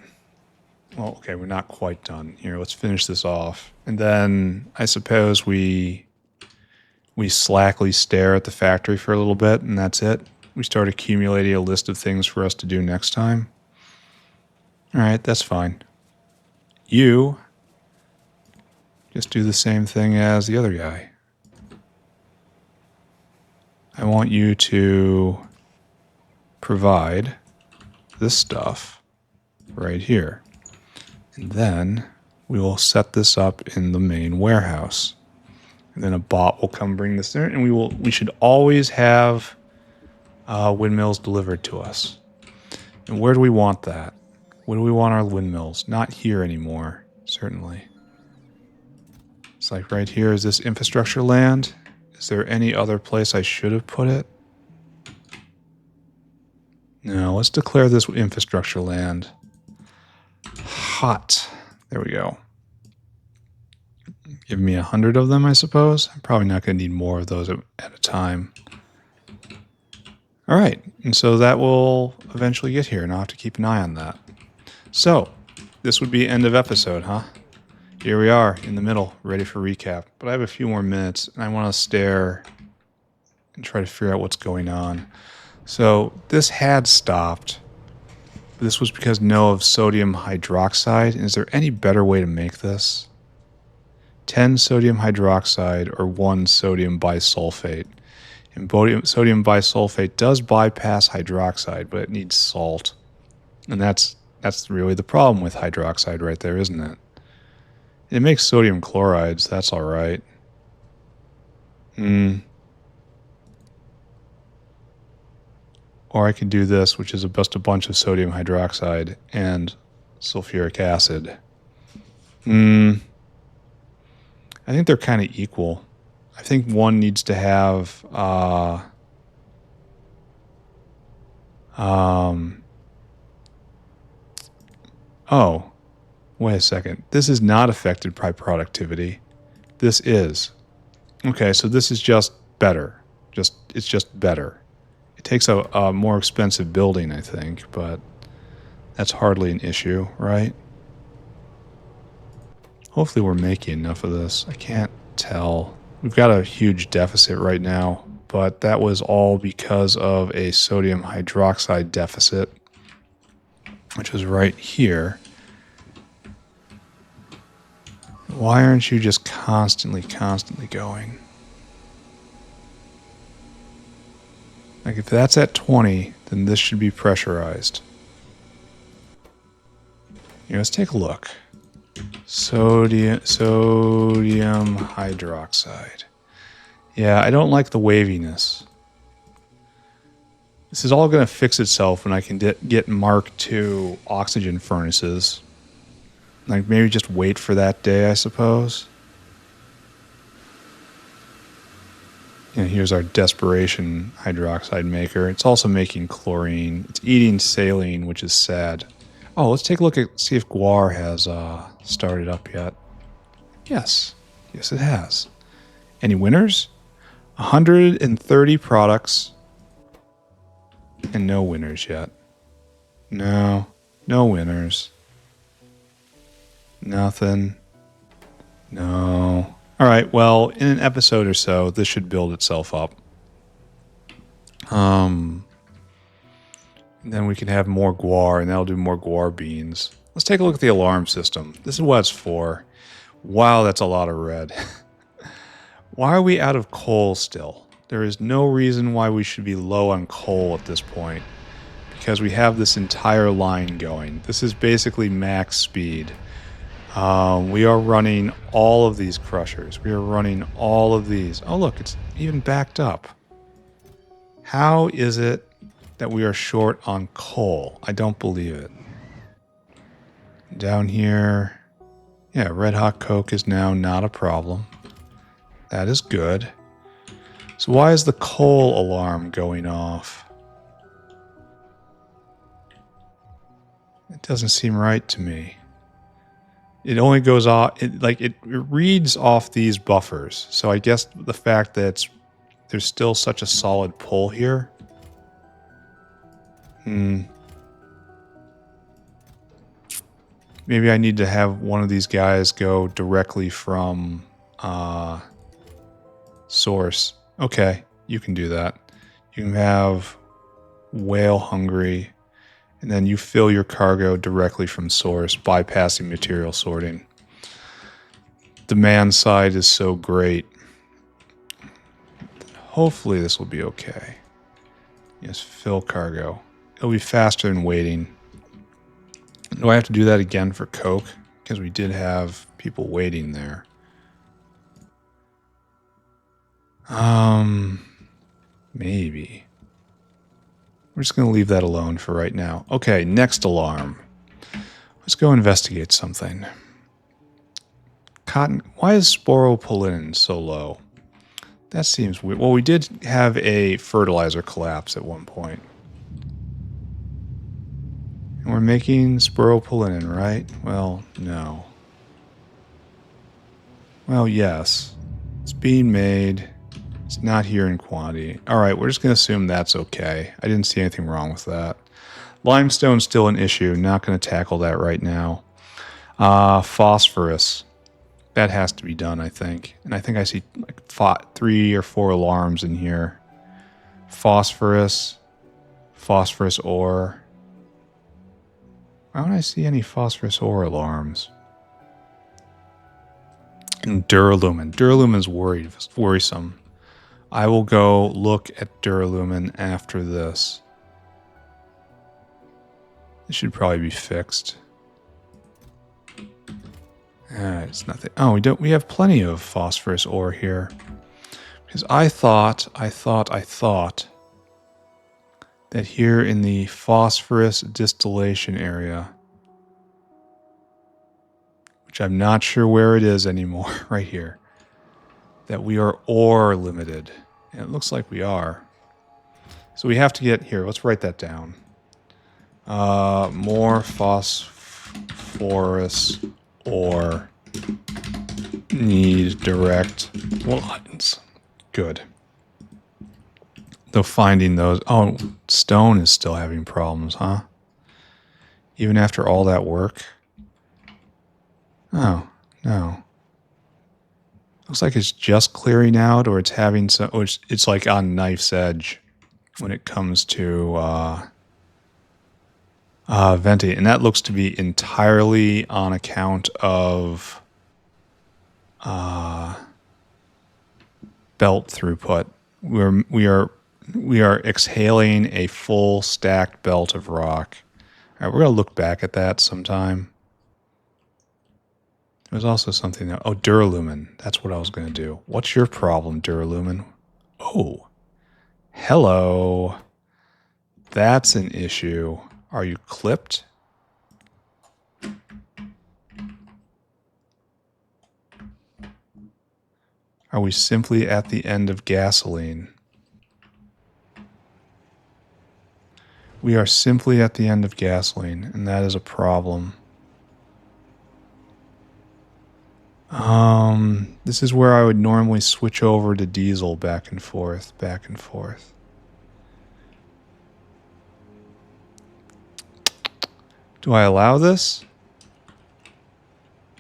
Well, okay, we're not quite done. Here, let's finish this off. And then I suppose we slackly stare at the factory for a little bit, and that's it. We start accumulating a list of things for us to do next time. All right, that's fine. You just do the same thing as the other guy. I want you to provide this stuff right here. And then we will set this up in the main warehouse. And then a bot will come bring this there, and we should always have windmills delivered to us. And where do we want that? Where do we want our windmills? Not here anymore, certainly. It's like right here, is this infrastructure land? Is there any other place I should have put it? No, let's declare this infrastructure land. Hot. There we go. Give me 100 of them, I suppose. I'm probably not going to need more of those at a time. All right, and so that will eventually get here, and I'll have to keep an eye on that. So, this would be end of episode, huh? Here we are, in the middle, ready for recap. But I have a few more minutes, and I want to stare and try to figure out what's going on. So, this had stopped. This was because no of sodium hydroxide. Is there any better way to make this? 10 sodium hydroxide or 1 sodium bisulfate. And sodium bisulfate does bypass hydroxide, but it needs salt. And that's really the problem with hydroxide right there, isn't it? It makes sodium chlorides, that's all right. Or I can do this, which is just a bunch of sodium hydroxide and sulfuric acid. I think they're kind of equal. I think one needs to have oh, wait a second. This is not affected by productivity. This is. Okay, so this is just better. It's just better. It takes a more expensive building, I think, but that's hardly an issue, right? Hopefully we're making enough of this. I can't tell. We've got a huge deficit right now, but that was all because of a sodium hydroxide deficit, which is right here. Why aren't you just constantly going? Like, if that's at 20, then this should be pressurized. Let's take a look. Sodium hydroxide. Yeah, I don't like the waviness. This is all going to fix itself when I can get Mark II oxygen furnaces. Like, maybe just wait for that day, I suppose. Here's our desperation hydroxide maker. It's also making chlorine. It's eating saline, which is sad. Oh, let's take a look at see if Guuar has started up yet. Yes, it has. Any winners? 130 products, and no winners yet. No winners. Nothing. No. All right, well, in an episode or so, this should build itself up. Then we can have more Guuar, and that'll do more Guuar beans. Let's take a look at the alarm system. This is what it's for. Wow, that's a lot of red. Why are we out of coal still? There is no reason why we should be low on coal at this point, because we have this entire line going. This is basically max speed. We are running all of these crushers. We are running all of these. Oh, look, it's even backed up. How is it that we are short on coal? I don't believe it. Down here, yeah, red hot coke is now not a problem. That is good. So why is the coal alarm going off? It doesn't seem right to me. It only goes off, it reads off these buffers. So I guess the fact that there's still such a solid pull here. Maybe I need to have one of these guys go directly from source. Okay, you can do that. You can have whale hungry, and then you fill your cargo directly from source, bypassing material sorting. Demand side is so great. Hopefully this will be okay. Yes, fill cargo. It'll be faster than waiting. Do I have to do that again for coke? Because we did have people waiting there. Maybe. We're just going to leave that alone for right now. Okay, next alarm. Let's go investigate something. Cotton. Why is sporopollen so low? That seems weird. Well, we did have a fertilizer collapse at one point. And we're making sporopollen, right? Well, no. Well, yes. It's being made. It's not here in quantity. All right, we're just going to assume that's okay. I didn't see anything wrong with that. Limestone's still an issue. Not going to tackle that right now. Phosphorus. That has to be done, I think. And I think I see like 3 or 4 alarms in here. Phosphorus ore. Why don't I see any phosphorus ore alarms? And duralumin. Duralumin's worrisome. I will go look at duralumin after this. This should probably be fixed. It's nothing. Oh, we have plenty of phosphorus ore here. Because I thought that that here in the phosphorus distillation area, which I'm not sure where it is anymore, right here, that we are ore limited. And it looks like we are. So we have to get here. Let's write that down. More phosphorus ore. Need direct lines. Good. Though finding those... Oh, stone is still having problems, huh? Even after all that work? Oh, no. Looks like it's just clearing out, or it's having some... Or it's like on knife's edge when it comes to venting. And that looks to be entirely on account of belt throughput. We are exhaling a full stacked belt of rock. All right, we're gonna look back at that sometime. There's also something that... Oh, Duralumin. That's what I was gonna do. What's your problem, Duralumin? Oh, hello. That's an issue. Are you clipped? Are we simply at the end of gasoline? We are simply at the end of gasoline, and that is a problem. This is where I would normally switch over to diesel back and forth, back and forth. Do I allow this?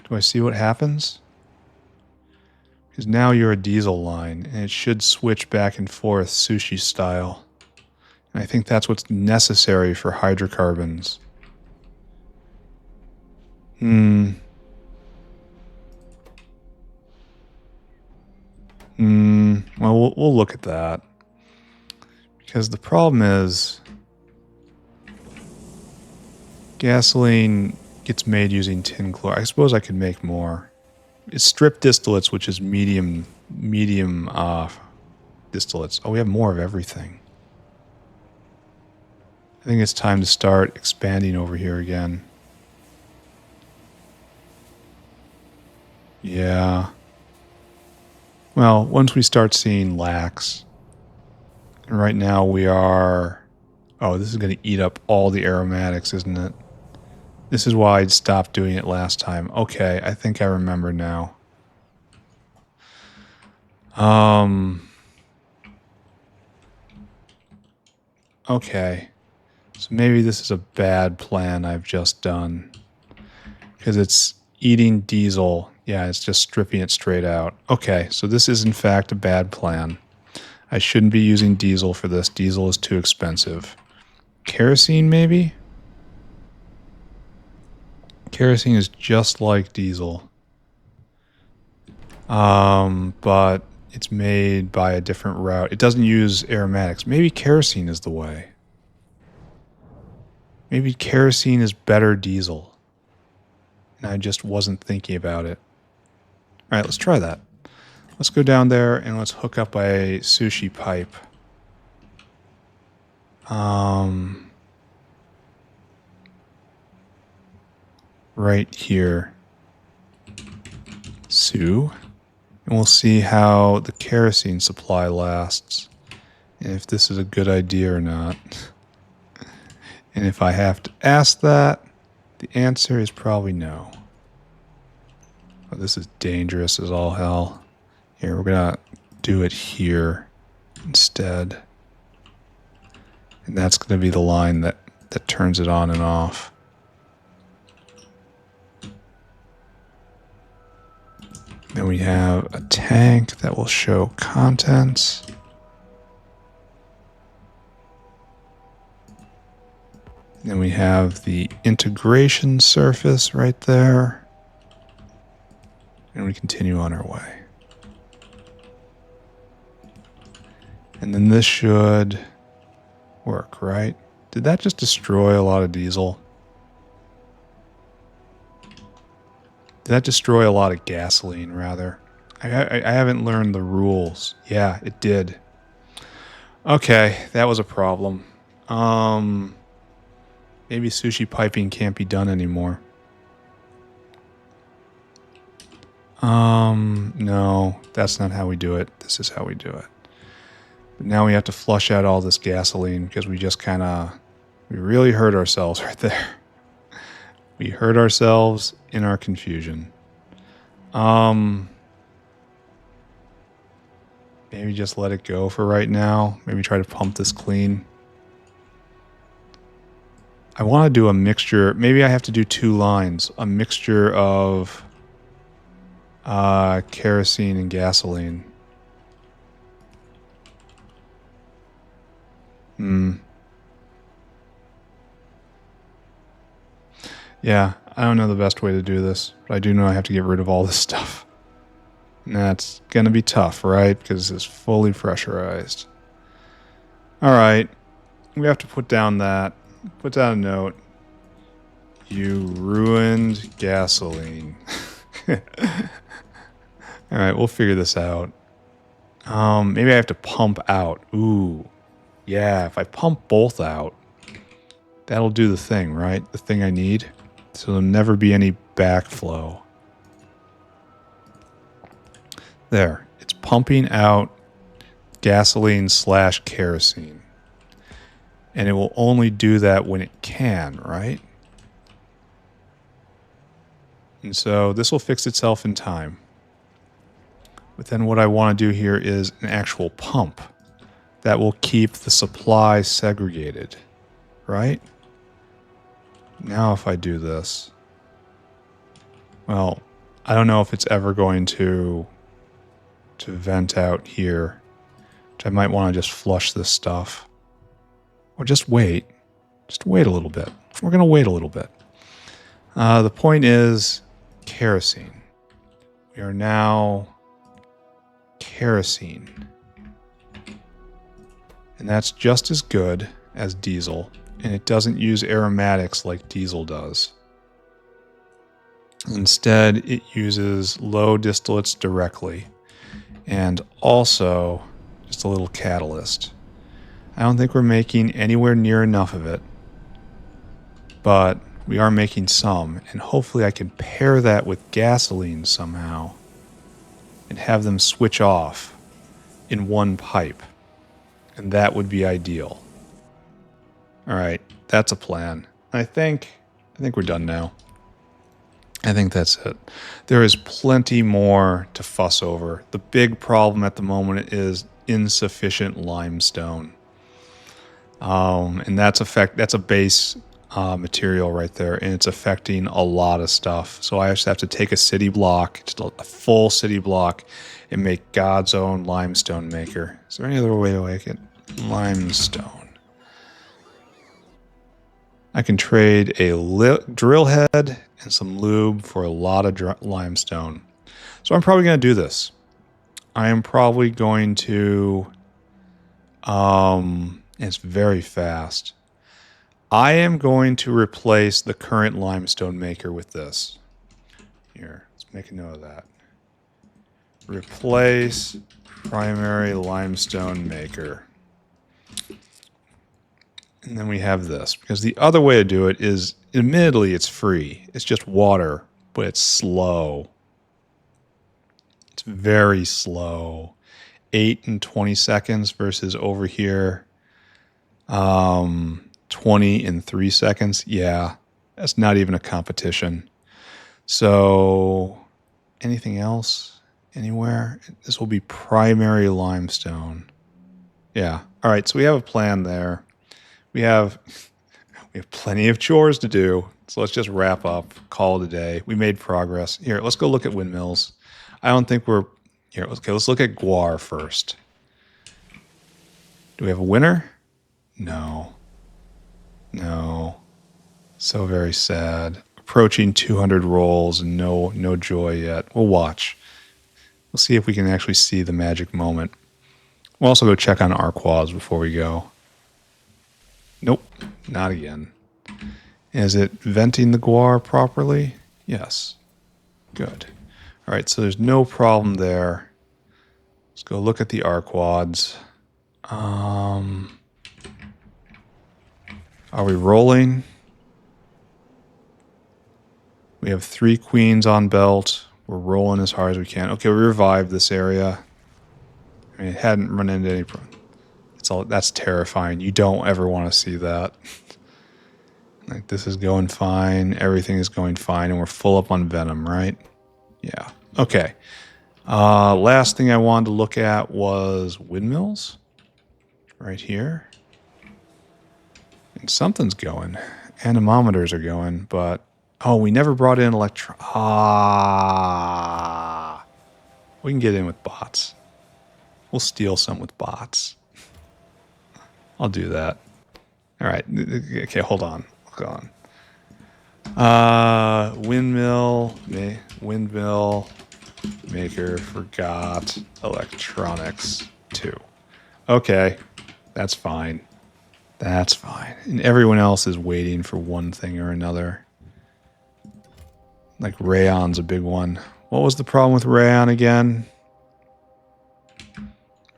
Do I see what happens? Because now you're a diesel line, and it should switch back and forth sushi style. And I think that's what's necessary for hydrocarbons. Well, we'll look at that. Because the problem is... gasoline gets made using tin chloride. I suppose I could make more. It's stripped distillates, which is medium distillates. Oh, we have more of everything. I think it's time to start expanding over here again. Yeah. Well, once we start seeing lax. And right now we are... Oh, this is going to eat up all the aromatics, isn't it? This is why I'd stopped doing it last time. Okay, I think I remember now. Okay. So maybe this is a bad plan I've just done. Because it's eating diesel. Yeah, it's just stripping it straight out. Okay, so this is in fact a bad plan. I shouldn't be using diesel for this. Diesel is too expensive. Kerosene, maybe? Kerosene is just like diesel. But it's made by a different route. It doesn't use aromatics. Maybe kerosene is the way. Maybe kerosene is better diesel. And I just wasn't thinking about it. Alright, let's try that. Let's go down there and let's hook up a sushi pipe. Right here. And we'll see how the kerosene supply lasts. And if this is a good idea or not. And if I have to ask that, the answer is probably no. Oh, this is dangerous as all hell. Here, we're gonna do it here instead. And that's gonna be the line that turns it on and off. Then we have a tank that will show contents. Then we have the integration surface right there. And we continue on our way. And then this should work, right? Did that just destroy a lot of diesel? Did that destroy a lot of gasoline, rather? I haven't learned the rules. Yeah, it did. Okay, that was a problem. Maybe sushi piping can't be done anymore. No, that's not how we do it. This is how we do it. But now we have to flush out all this gasoline because we just we really hurt ourselves right there. We hurt ourselves in our confusion. Maybe just let it go for right now. Maybe try to pump this clean. I want to do a mixture. Maybe I have to do 2 lines. A mixture of kerosene and gasoline. Yeah, I don't know the best way to do this, but I do know I have to get rid of all this stuff. And that's gonna be tough, right? Because it's fully pressurized. Alright, we have to put down a note. You ruined gasoline. Alright, we'll figure this out. Maybe I have to pump out. Ooh. Yeah, if I pump both out, that'll do the thing, right? The thing I need. So there'll never be any backflow. There. It's pumping out gasoline / kerosene. And it will only do that when it can, right? And so this will fix itself in time. But then what I want to do here is an actual pump that will keep the supply segregated, right? Now if I do this, well, I don't know if it's ever going to vent out here, which I might want to just flush this stuff. Or just wait. Just wait a little bit. We're going to wait a little bit. The point is kerosene. We are now kerosene. And that's just as good as diesel. And it doesn't use aromatics like diesel does. Instead, it uses low distillates directly. And also just a little catalyst. I don't think we're making anywhere near enough of it. But we are making some. And hopefully I can pair that with gasoline somehow. And have them switch off in one pipe. And that would be ideal. Alright, that's a plan. I think we're done now. I think that's it. There is plenty more to fuss over. The big problem at the moment is insufficient limestone. And that's a base material right there, and it's affecting a lot of stuff. So I just have to take a city block, just a full city block, and make God's own limestone maker. Is there any other way to make it? Limestone. I can trade a drill head and some lube for a lot of limestone. So I'm probably going to do this. I am probably going to... it's very fast. I am going to replace the current limestone maker with this. Here, let's make a note of that. Replace primary limestone maker. And then we have this, because the other way to do it is, admittedly, it's free. It's just water, but it's slow. It's very slow. 8 and 20 seconds versus over here, 20 and 3 seconds. Yeah, that's not even a competition. So, anything else? Anywhere? This will be primary limestone. Yeah. All right, so we have a plan there. We have plenty of chores to do. So let's just wrap up, call it a day. We made progress. Here, let's go look at windmills. I don't think we're... Here, okay, let's look at Guuar first. Do we have a winner? No. No. So very sad. Approaching 200 rolls and no joy yet. We'll watch. We'll see if we can actually see the magic moment. We'll also go check on our quads before we go. Nope, not again. Is it venting the Guuar properly? Yes. Good. All right, so there's no problem there. Let's go look at the R quads. Are we rolling? We have 3 queens on belt. We're rolling as hard as we can. Okay, we revived this area. I mean, it hadn't run into any problem. That's terrifying. You don't ever want to see that. Like, this is going fine. Everything is going fine, and we're full up on venom, right? Yeah. Okay. Last thing I wanted to look at was windmills. Right here. And something's going. Anemometers are going, but... Oh, we never brought in we can get in with bots. We'll steal some with bots. I'll do that. All right. Okay, hold on. Windmill maker forgot electronics 2. Okay, that's fine. That's fine. And everyone else is waiting for one thing or another. Like rayon's a big one. What was the problem with rayon again?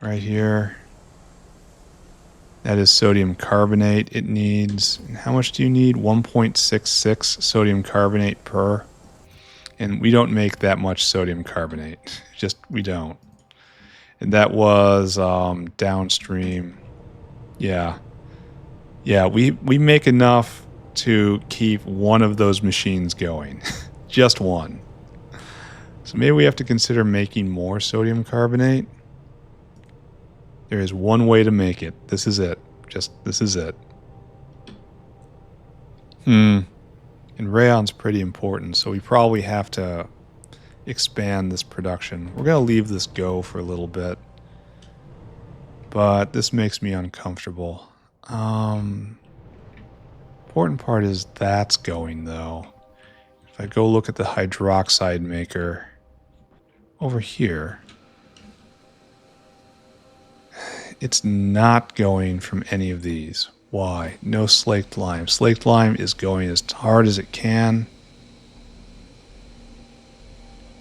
Right here. That is sodium carbonate it needs. And how much do you need? 1.66 sodium carbonate per. And we don't make that much sodium carbonate. We don't. And that was downstream. Yeah. Yeah, we make enough to keep one of those machines going. Just one. So maybe we have to consider making more sodium carbonate. There is one way to make it. This is it. This is it. And rayon's pretty important, so we probably have to expand this production. We're going to leave this go for a little bit. But this makes me uncomfortable. Important part is that's going, though. If I go look at the hydroxide maker over here, it's not going from any of these. Why? No slaked lime. Slaked lime is going as hard as it can.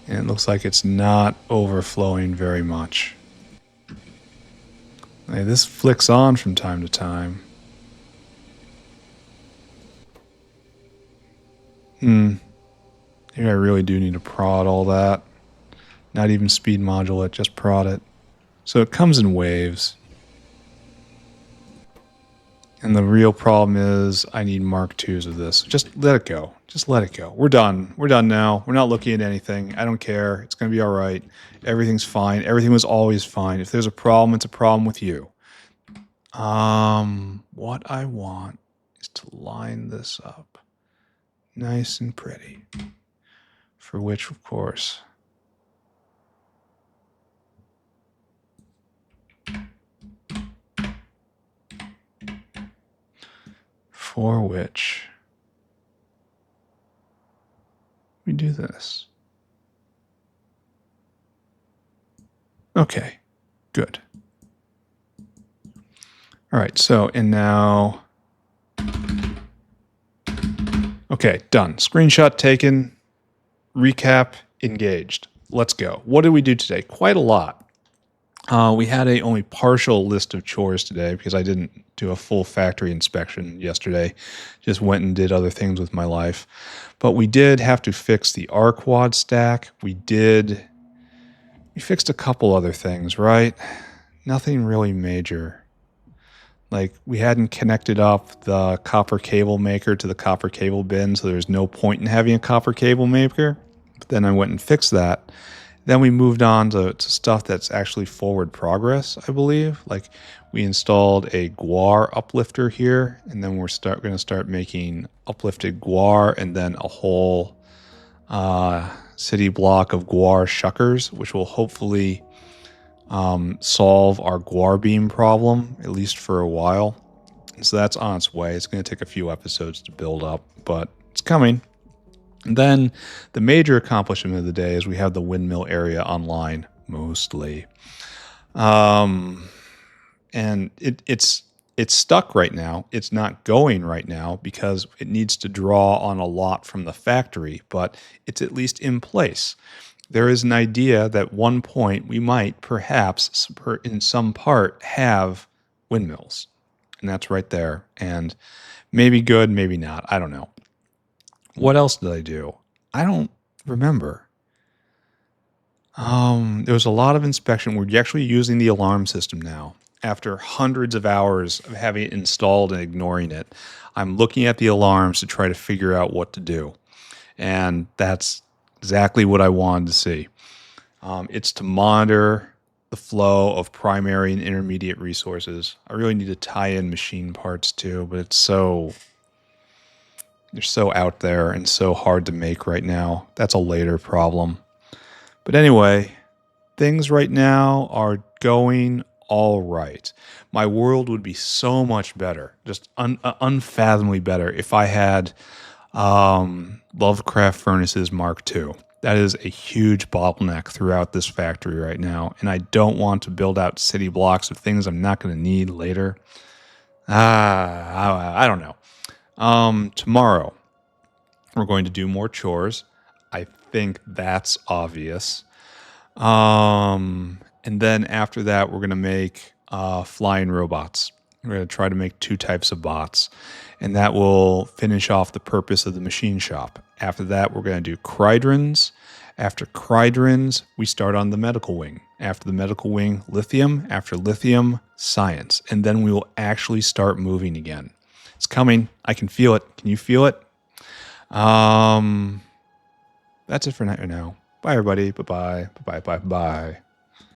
And it looks like it's not overflowing very much. Hey, this flicks on from time to time. Maybe I really do need to prod all that. Not even speed modulate, just prod it. So it comes in waves. And the real problem is I need Mark IIs of this. Just let it go. Just let it go. We're done. We're done now. We're not looking at anything. I don't care. It's going to be all right. Everything's fine. Everything was always fine. If there's a problem, it's a problem with you. What I want is to line this up nice and pretty. For which, of course, we do this. Okay, good. All right, so, and now, okay, done. Screenshot taken, recap engaged. Let's go. What did we do today? Quite a lot. We had a only partial list of chores today because I didn't do a full factory inspection yesterday. Just went and did other things with my life. But we did have to fix the R-quad stack. We fixed a couple other things, right? Nothing really major. Like, we hadn't connected up the copper cable maker to the copper cable bin, so there's no point in having a copper cable maker. But then I went and fixed that. Then we moved on to stuff that's actually forward progress, I believe. Like, we installed a Guuar uplifter here, and then we're going to start making uplifted Guuar and then a whole city block of Guuar shuckers, which will hopefully solve our Guuar beam problem, at least for a while. And so that's on its way. It's going to take a few episodes to build up, but it's coming. And then the major accomplishment of the day is we have the windmill area online, mostly. And it's stuck right now. It's not going right now because it needs to draw on a lot from the factory, but it's at least in place. There is an idea that at one point we might perhaps, in some part, have windmills. And that's right there. And maybe good, maybe not. I don't know. What else did I do? I don't remember. There was a lot of inspection. We're actually using the alarm system now. After hundreds of hours of having it installed and ignoring it, I'm looking at the alarms to try to figure out what to do. And that's exactly what I wanted to see. It's to monitor the flow of primary and intermediate resources. I really need to tie in machine parts too, but they're so out there and so hard to make right now. That's a later problem. But anyway, things right now are going all right. My world would be so much better, just unfathomably better, if I had Lovecraft Furnaces Mark II. That is a huge bottleneck throughout this factory right now, and I don't want to build out city blocks of things I'm not going to need later. I don't know. Tomorrow, we're going to do more chores. I think that's obvious. And then after that, we're going to make flying robots. We're going to try to make 2 types of bots, and that will finish off the purpose of the machine shop. After that, we're going to do Crydrons. After Crydrons, we start on the medical wing. After the medical wing, lithium. After lithium, science. And then we will actually start moving again. It's coming. I can feel it. Can you feel it? That's it for now. Bye, everybody. Bye-bye. Bye-bye. Bye-bye.